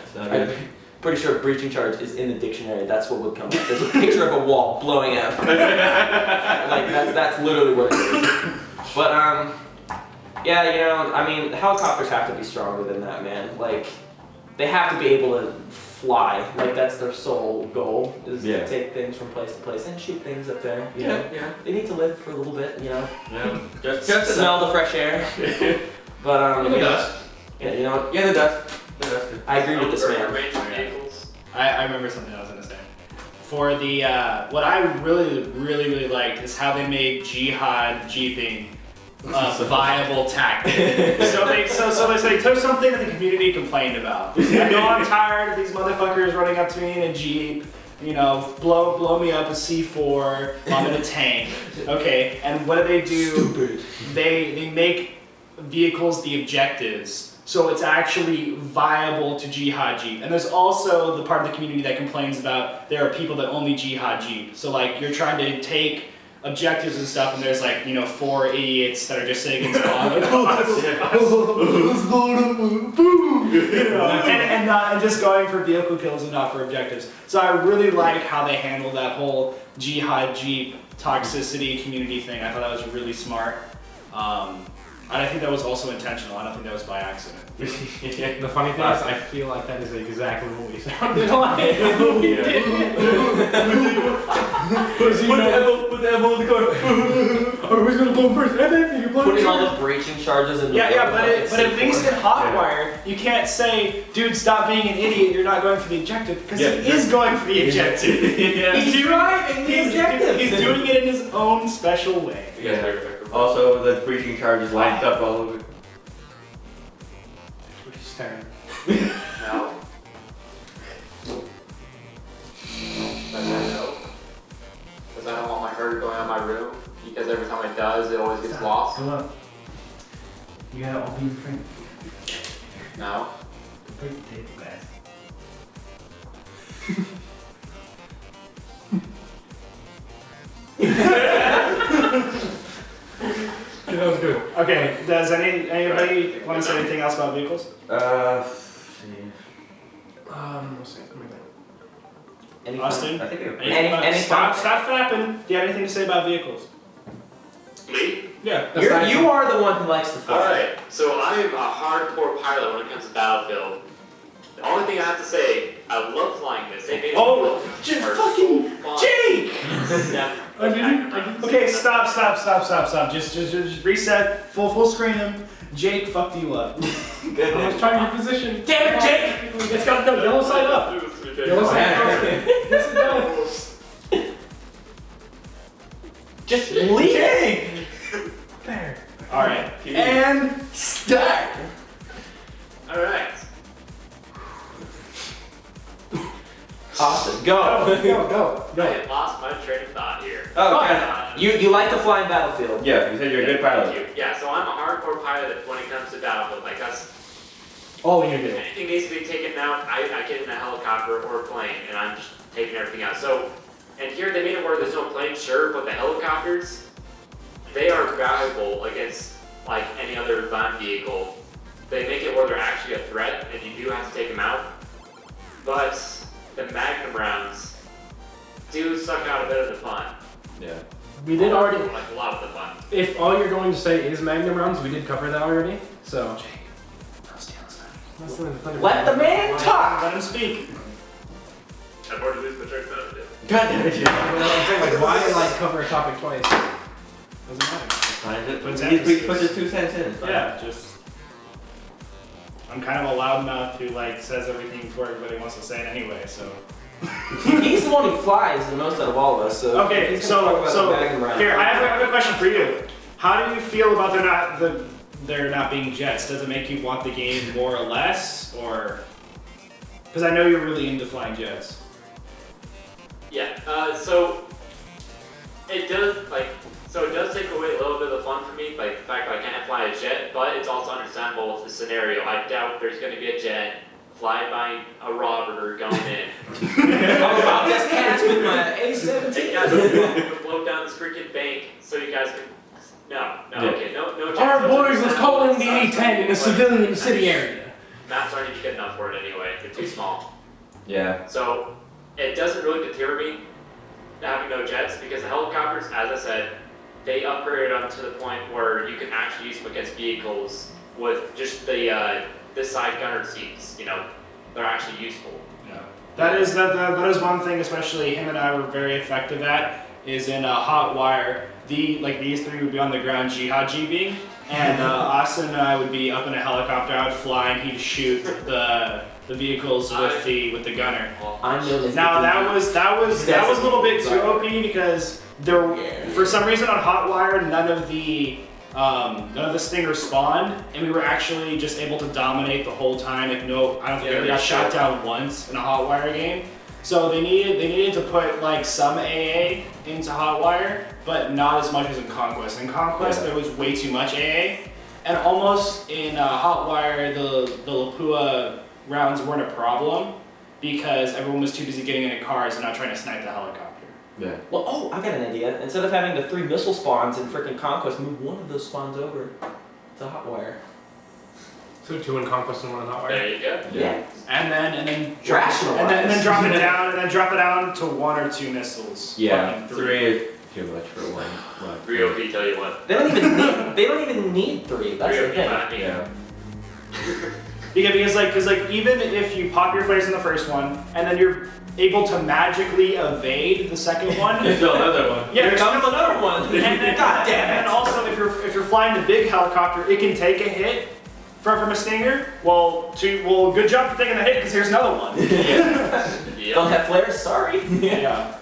It's not good. I'm pretty sure breaching charge is in the dictionary. That's what would come up. There's a picture of a wall blowing up. Like that's literally what it is. But yeah, you know, I mean, helicopters have to be stronger than that, man. Like, they have to be able to fly. Like, that's their sole goal, is to take things from place to place and shoot things up there. You know? They need to live for a little bit, you know. Yeah. Just smell the fresh air. But the dust. Yeah, you know. Yeah, the dust. The dust. I agree with this man. I remember something I was gonna say. For the what I really liked is how they made jihad jeeping a viable tactic. so they took something that the community complained about. I know I'm tired of these motherfuckers running up to me in a jeep, you know, blow me up a C4, I'm in a tank. Okay, and what do? Stupid. They make vehicles the objectives. So it's actually viable to jihad jeep. And there's also the part of the community that complains about there are people that only jihad jeep. So like you're trying to take objectives and stuff, and there's like, you know, 4 idiots that are just sitting in spawn like, and just going for vehicle kills and not for objectives. So I really like how they handle that whole jihad jeep toxicity community thing. I thought that was really smart. And I think that was also intentional. I don't think that was by accident. The funny thing is, I feel like that is exactly what we sounded like. We did. Put the ammo in the car. Who's gonna blow first? Putting all the breaching charges in the but at least in Hotwire, you can't say, dude, stop being an idiot, you're not going for the objective, because he is going for the objective. He's driving the objective. He's doing it in his own special way. Yeah. Also, the breaching charge is lined up all over. Staring. No. No. Because I don't want my herd going on my room. Because every time it does, it always gets lost. Come on. You gotta all be your friend. No. Break the table, guys. That was good. Okay, does anybody want to say anything else about vehicles? Let's see. Austin? I think Any stop fapping. Do you have anything to say about vehicles? Me? Yeah. You are the one who likes to fly. Alright, so I am a hardcore pilot when it comes to Battlefield. The only thing I have to say, I love flying this. They made fucking Jake! Yeah. Okay, stop. Just reset. Full screen him. Jake fucked you up. I was trying your position. Damn it, Jake! It's got no yellow side up. Yellow side up. Yes, it does. Just leave it. There. Alright. And start. Alright. Austin, go. I had lost my train of thought here. Oh, you like to fly in Battlefield. Yeah, you said you're a good pilot. Thank you. Yeah, so I'm a hardcore pilot when it comes to Battlefield. Like that's All you do. if anything needs to be taken out, I get in a helicopter or a plane and I'm just taking everything out. So, and here they made it where there's no plane, sure, but the helicopters, they are valuable against like any other land vehicle. They make it where they're actually a threat and you do have to take them out. But the Magnum rounds do suck out a bit of the fun. Yeah. We did already. Like a lot of the fun. If all you're going to say is Magnum rounds, we did cover that already. So. Let the man talk. Let him speak. I've already lose the trick though. God damn it. I'm saying, like, why like cover a topic twice? Doesn't matter. Find it. Puts He emphasis. puts his 2 cents in. It's fine. Yeah, just. I'm kind of a loudmouth who like says everything before everybody wants to say it anyway, so. He's the one who flies the most out of all of us. So Okay, he's gonna talk about so the Magnum round. here I have a question for you. How do you feel about there not being jets? Does it make you want the game more or less, or? Because I know you're really into flying jets. Yeah. So it does take away a little bit of the fun for me, like the fact that I can't fly a jet. But it's also understandable with the scenario. I doubt there's going to be a jet flying by a robber going in. I'll just catch with my A-17. You guys would blow down this freaking bank so you guys can. No, okay, no jets. Our Those boys are was calling the sucks, A-10 in a but civilian city area. maps aren't even good enough for it anyway. They're too small. Yeah. So it doesn't really deter me having no jets because the helicopters, as I said, they upgraded them to the point where you can actually use them against vehicles with just the side gunner seats. You know, they're actually useful. Yeah. That is one thing, especially him and I were very effective at, is in hot wire. These three would be on the ground jihad jeeping, and Austin and I would be up in a helicopter. I would fly, and he'd shoot the vehicles with the gunner. I'm known as Now the that was a little bit too OP because for some reason on Hotwire none of the stingers spawned, and we were actually just able to dominate the whole time. I don't think we ever got shot down once in a Hotwire game. So they needed to put like some AA into Hotwire, but not as much as in Conquest. In Conquest there was way too much AA, and almost in Hotwire the Lapua rounds weren't a problem because everyone was too busy getting into cars and not trying to snipe the helicopter. Yeah. Well, I got an idea. Instead of having the 3 missile spawns in frickin' Conquest, move one of those spawns over to Hotwire. So 2 in Conquest and 1 in Hotwire. There you go. Yeah. And then Rationalize. and then drop it down to 1 or 2 missiles. Yeah. Fucking 3 is too much for one. 3 OP, tell you what. They don't even need 3. That's 3 the OP, thing. I mean. Yeah. Because even if you pop your flares in the first one and then you're able to magically evade the second one, There's still another one. yeah, Here comes another one. God damn it. And also if you're flying the big helicopter, it can take a hit from a stinger. Well, good job for taking the hit because here's another one. Yeah. Don't have flares, sorry. Yeah.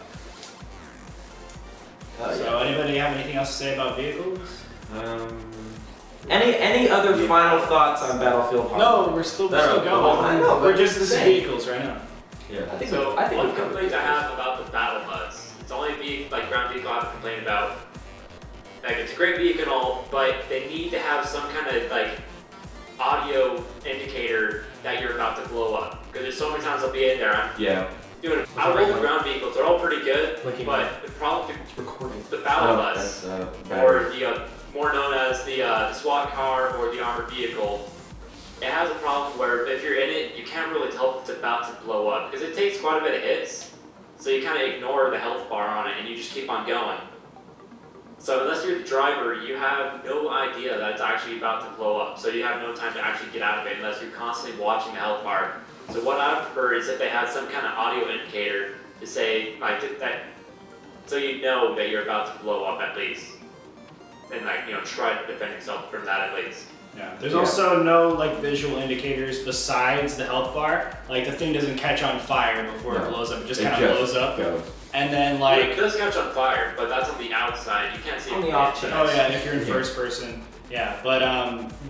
Oh, So anybody have anything else to say about vehicles? Any other final thoughts on Battlefield Hardline? No, we're still going. I know, We're but just it's the the same. vehicles right now. Yeah. I think So I think one we covered complaint it. I have about the battle bus, it's only ground vehicle I have a complaint about. Like it's a great vehicle and all, but they need to have some kind of like audio indicator that you're about to blow up. Because there's so many times I'll be in there, I'm doing I roll the ground vehicles, they're all pretty good, Looking but the problem It's recording. the battle bus or the more known as the SWAT car or the armored vehicle, it has a problem where if you're in it, you can't really tell if it's about to blow up because it takes quite a bit of hits. So you kind of ignore the health bar on it and you just keep on going. So unless you're the driver, you have no idea that it's actually about to blow up. So you have no time to actually get out of it unless you're constantly watching the health bar. So what I prefer is if they had some kind of audio indicator to say like that, so you know that you're about to blow up at least, and try to defend yourself from that at least. Yeah. There's also no visual indicators besides the health bar. Like the thing doesn't catch on fire before it blows up. It just kind of blows up. Goes. And then It does catch on fire, but that's on the outside. You can't see On it the from off inside. oh yeah, if you're in first person. Yeah. But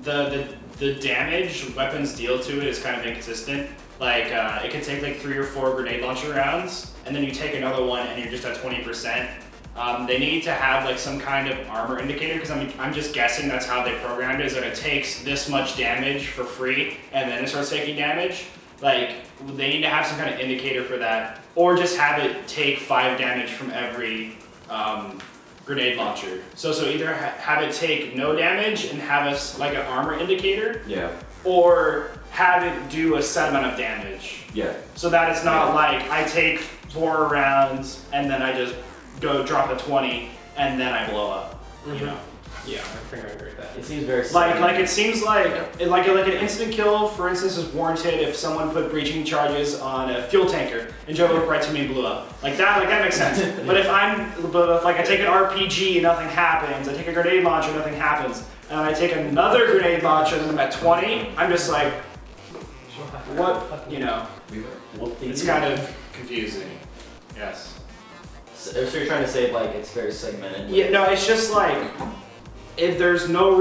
the damage weapons deal to it is kind of inconsistent. Like it can take 3 or 4 grenade launcher rounds, and then you take another one and you're just at 20%. They need to have some kind of armor indicator because I'm just guessing that's how they programmed it, is that it takes this much damage for free and then it starts taking damage. They need to have some kind of indicator for that, or just have it take 5 damage from every grenade launcher. So either have it take no damage and have an armor indicator, Yeah. or have it do a set amount of damage. Yeah. So that it's not I take 4 rounds and then I just go drop a 20 and then I blow up. You know. Yeah, I think I agree with that. It seems very Like it seems like an instant kill, for instance, is warranted if someone put breaching charges on a fuel tanker and drove up right to me and blew up. Like that makes sense. But if I take an RPG and nothing happens, I take a grenade launcher, nothing happens, and I take another grenade launcher and I'm at 20, I'm just like, what? You know, it's kind of confusing. Yes. So you're trying to say like it's very segmented? Yeah. No, it's just like. There's not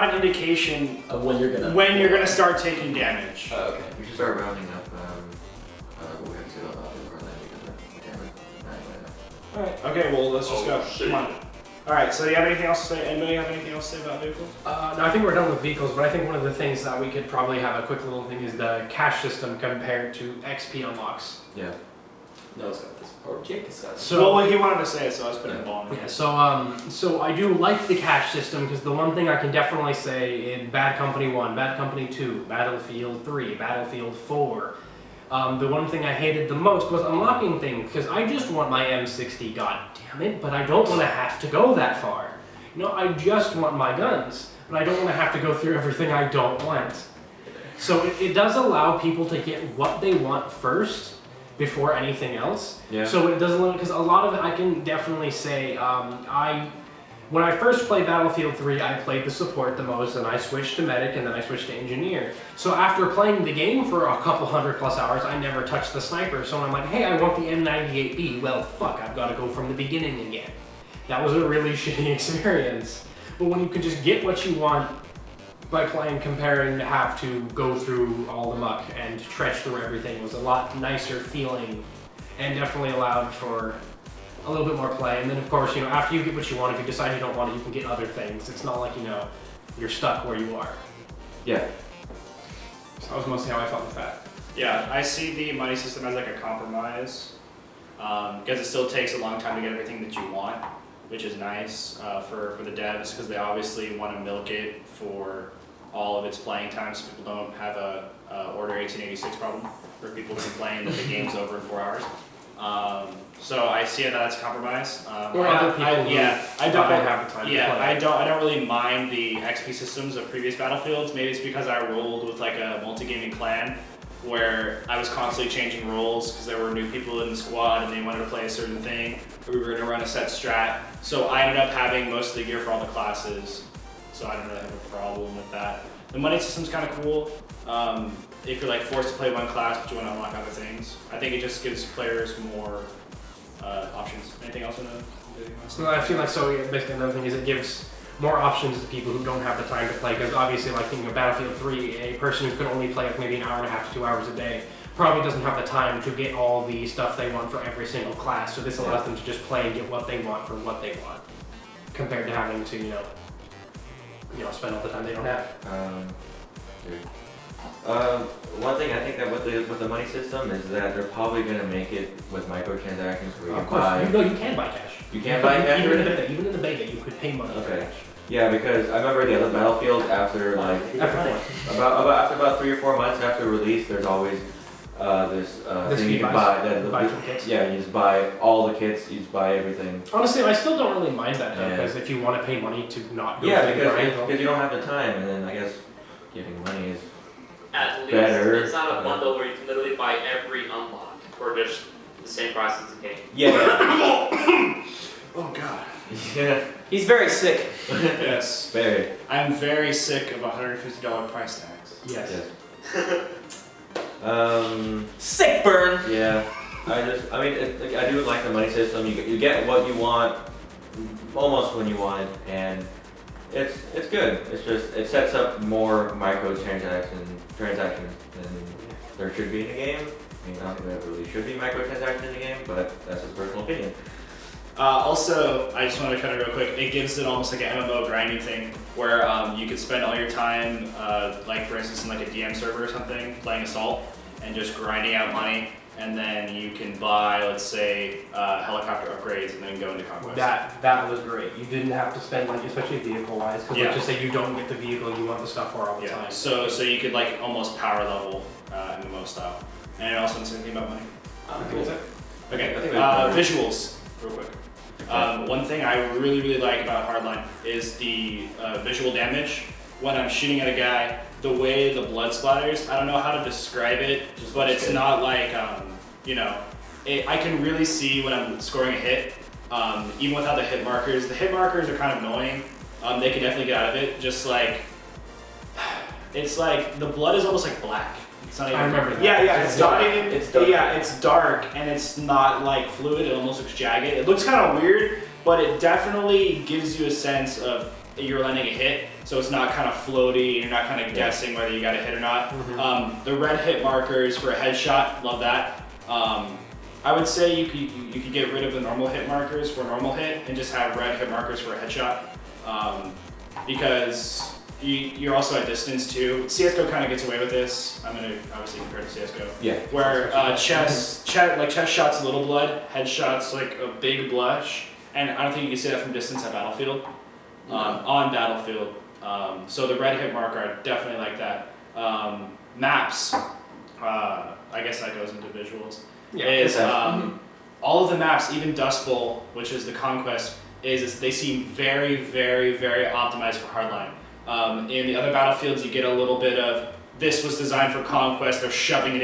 an indication of when you're gonna start taking damage. Oh, okay. We should start rounding up. We have to see about Alright. Okay, well let's just go. Shit. Come on. Alright, so do you have anything else to say? Anybody have anything else to say about vehicles? No, I think we're done with vehicles, but I think one of the things that we could probably have a quick little thing is the cash system compared to XP unlocks. Yeah. No, it's got this. Or Jake has got this. So, Well, he wanted to say it, so I was putting the ball in. yeah, so I do like the cash system because the one thing I can definitely say in Bad Company 1, Bad Company 2, Battlefield 3, Battlefield 4, the one thing I hated the most was unlocking things because I just want my M60, god damn it, but I don't want to have to go that far. You know, I just want my guns, but I don't want to have to go through everything I don't want. So it does allow people to get what they want first before anything else. Yeah. So it doesn't limit, because a lot of it I can definitely say, when I first played Battlefield 3, I played the support the most, and I switched to medic, and then I switched to engineer. So after playing the game for a couple 100+ hours, I never touched the sniper. So I'm like, hey, I want the M98B. Well, fuck, I've got to go from the beginning again. That was a really shitty experience. But when you can just get what you want by playing, comparing to have to go through all the muck and trench through everything, was a lot nicer feeling, and definitely allowed for a little bit more play. And then of course, you know, after you get what you want, if you decide you don't want it, you can get other things. It's not like, you know, you're stuck where you are. Yeah. So that was mostly how I felt with that. Yeah, I see the money system as like a compromise, because it still takes a long time to get everything that you want, which is nice for the devs, because they obviously want to milk it for all of its playing time, so people don't have a Order 1886 problem, where people complain that the game's over in 4 hours. So I see it as a compromise. Or other people I don't have the time to play. I don't really mind the XP systems of previous Battlefields. Maybe it's because I rolled with like a multi-gaming clan where I was constantly changing roles because there were new people in the squad and they wanted to play a certain thing, or we were going to run a set strat. So I ended up having most of the gear for all the classes, so I don't really have a problem with that. The money system's kind of cool. If you're like forced to play one class but you want to unlock other things, I think it just gives players more options. Anything else in the video? So I feel like, so yeah, basically another thing is it gives more options to people who don't have the time to play, because obviously, like thinking of Battlefield 3, a person who could only play like maybe an hour and a half to 2 hours a day probably doesn't have the time to get all the stuff they want for every single class. So this allows them to just play and get what they want for what they want, compared to having to, you know, spend all the time they don't have. One thing I think that with the money system is that they're probably gonna make it with microtransactions where you Of can course, buy. you can buy cash. You can buy cash. Even in the beta, you could pay money for Okay. cash. Yeah, because I remember the other Battlefield after like after about 3 or 4 months after release, there's always this thing you can buy. Buy some kits. Yeah, you just buy all the kits. You just buy everything. Honestly, I still don't really mind that though, Yeah. because if you want to pay money to not go Yeah, to the grind, because you don't have the time, and then I guess giving money is At least better. it's not a bundle where you can literally buy every unlock for just the same price as the game. yeah. Oh god. Yeah. He's very sick. Yes. Very. I'm very sick of $150 price tags. yes. Yes. Sick burn. Yeah. I mean, I do like the money system. You get what you want, almost when you want it, and it's good. It's just it sets up more microtransactions than there should be in a game. I mean, I don't think there really should be microtransactions in a game, but that's his personal opinion. Also, I just want to cut it real quick. It gives it almost like an MMO grinding thing, where you could spend all your time, like for instance, in like a DM server or something, playing Assault, and just grinding out money, and then you can buy, let's say, helicopter upgrades, and then go into Conquest. That was great. You didn't have to spend like, especially vehicle-wise, because Yeah. let's just say you don't get the vehicle you want the stuff for all the Yeah. time. So you could like almost power level MMO style. And I also want to say anything about money. I think that's it. Okay. I think we have covered. Visuals, real quick. One thing I really like about Hardline is the visual damage. When I'm shooting at a guy, the way the blood splatters, I don't know how to describe it, but it's not like, I can really see when I'm scoring a hit, even without the hit markers. The hit markers are kind of annoying. They can definitely get out of it. Just like, it's like the blood is almost like black. It's not even. I remember that. Yeah, It's dark. It's dark. Yeah, it's dark and it's not like fluid. It almost looks jagged. It looks kind of weird, but it definitely gives you a sense of you're landing a hit. So it's not kind of floaty. And you're not kind of guessing whether you got a hit or not. The red hit markers for a headshot, love that. I would say you could get rid of the normal hit markers for a normal hit and just have red hit markers for a headshot, because you're also at distance too. CS:GO kind of gets away with this. I'm gonna obviously compare to CS:GO. Yeah. Where chest shots a little blood, headshots like a big blush, and I don't think you can see that from distance at Battlefield. On Battlefield, so the red hit marker, I definitely like that. Maps, I guess that goes into visuals. All of the maps, even Dust Bowl, which is the Conquest, they seem very optimized for Hardline. In the other Battlefields, you get a little bit of this was designed for Conquest. They're shoving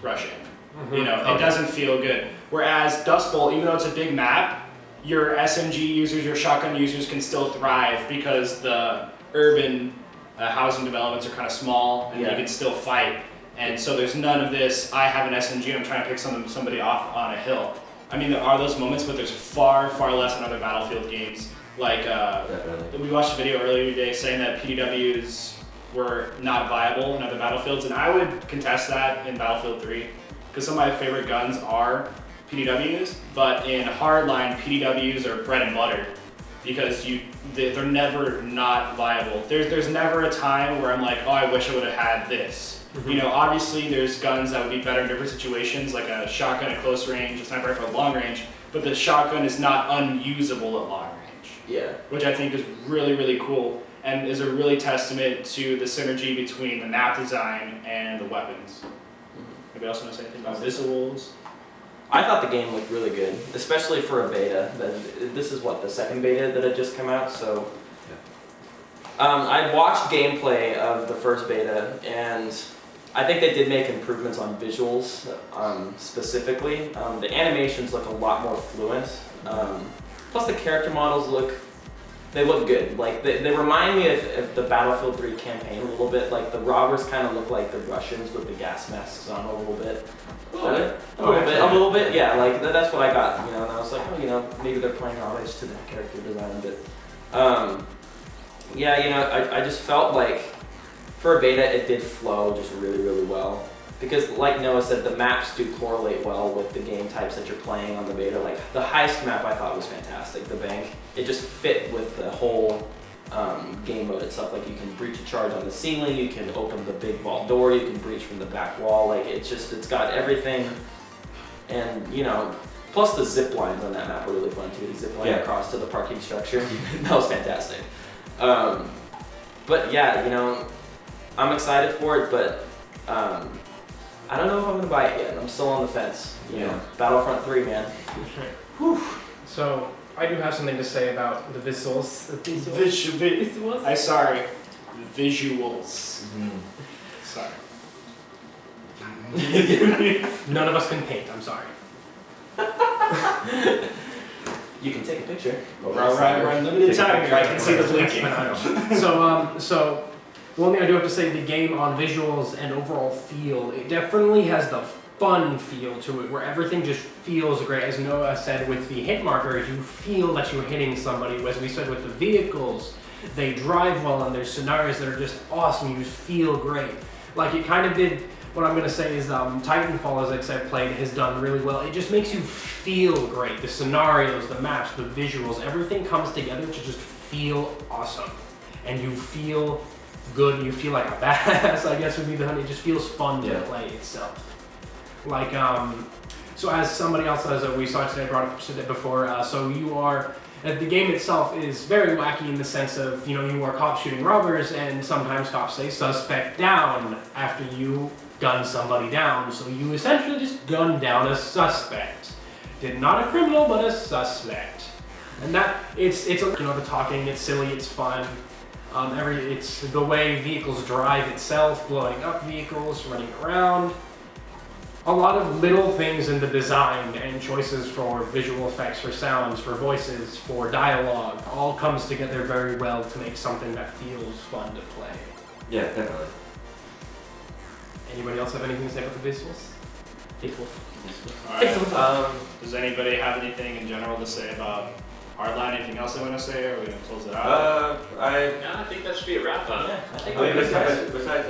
rush in. It doesn't feel good. Whereas Dust Bowl, even though it's a big map, your SMG users, your shotgun users can still thrive because the urban housing developments are kind of small and you can still fight. And so there's none of this, I have an SMG and I'm trying to pick somebody off on a hill. I mean, there are those moments, but there's far less in other Battlefield games. Like, we watched a video earlier today saying that PDWs were not viable in other Battlefields, and I would contest that in Battlefield 3, because some of my favorite guns are PDWs, but in Hardline, PDWs are bread and butter, because they're never not viable. There's never a time where I'm like, oh, I wish I would have had this. Obviously there's guns that would be better in different situations, like a shotgun at close range, a sniper rifle at long range, but the shotgun is not unusable at long range. Yeah. Which I think is really cool, and is a really testament to the synergy between the map design and the weapons. Anybody else want to say anything about visuals? I thought the game looked really good, especially for a beta. This is the second beta that had just come out, so. I watched gameplay of the first beta, and I think they did make improvements on visuals, specifically. The animations look a lot more fluent. Plus the character models look good. Like, they remind me of the Battlefield 3 campaign a little bit. Like, the robbers kind of look like the Russians with the gas masks on a little bit. A little bit, yeah, like, that's what I got, and I was like, maybe they're playing homage to the character design, but, I just felt like, for a beta, it did flow just really well. Because, like Noah said, the maps do correlate well with the game types that you're playing on the beta. Like, the heist map I thought was fantastic, the bank. It just fit with the whole game mode itself. Like, you can breach a charge on the ceiling, you can open the big vault door, you can breach from the back wall. Like, it's got everything. And, plus the zip lines on that map were really fun too. The zip line across to the parking structure. That was fantastic. But yeah, I'm excited for it, but I don't know if I'm gonna buy it yet. I'm still on the fence. Battlefront 3, man. Whew. So I do have something to say about the visuals. Visuals. I'm sorry, visuals. Sorry. None of us can paint. I'm sorry. You can take a picture. We're limited time here. I can see the blinking. So one thing I do have to say, the game on visuals and overall feel, it definitely has the fun feel to it, where everything just feels great. As Noah said, with the hit markers, you feel that you're hitting somebody. As we said with the vehicles, they drive well, and there's scenarios that are just awesome. You just feel great. Like, it kind of did. What I'm going to say is Titanfall, as I've played, has done really well. It just makes you feel great. The scenarios, the maps, the visuals, everything comes together to just feel awesome. And you feel good, you feel like a badass, I guess would be the honey. It just feels fun to play itself. Like, so as somebody else, as we saw today, brought up today before, so you are, the game itself is very wacky in the sense of, you are cops shooting robbers, and sometimes cops say suspect down after you gun somebody down, so you essentially just gun down a suspect not a criminal, but a suspect. And that it's the talking, it's silly, it's fun. It's the way vehicles drive itself, blowing up vehicles, running around. A lot of little things in the design and choices for visual effects, for sounds, for voices, for dialogue, all comes together very well to make something that feels fun to play. Yeah, definitely. Anybody else have anything to say about the visuals? Alright. Does anybody have anything in general to say about Hardline? Anything else they want to say, or are we gonna close it out? I think that should be a wrap up. Yeah, I think I mean, we're good, guys. besides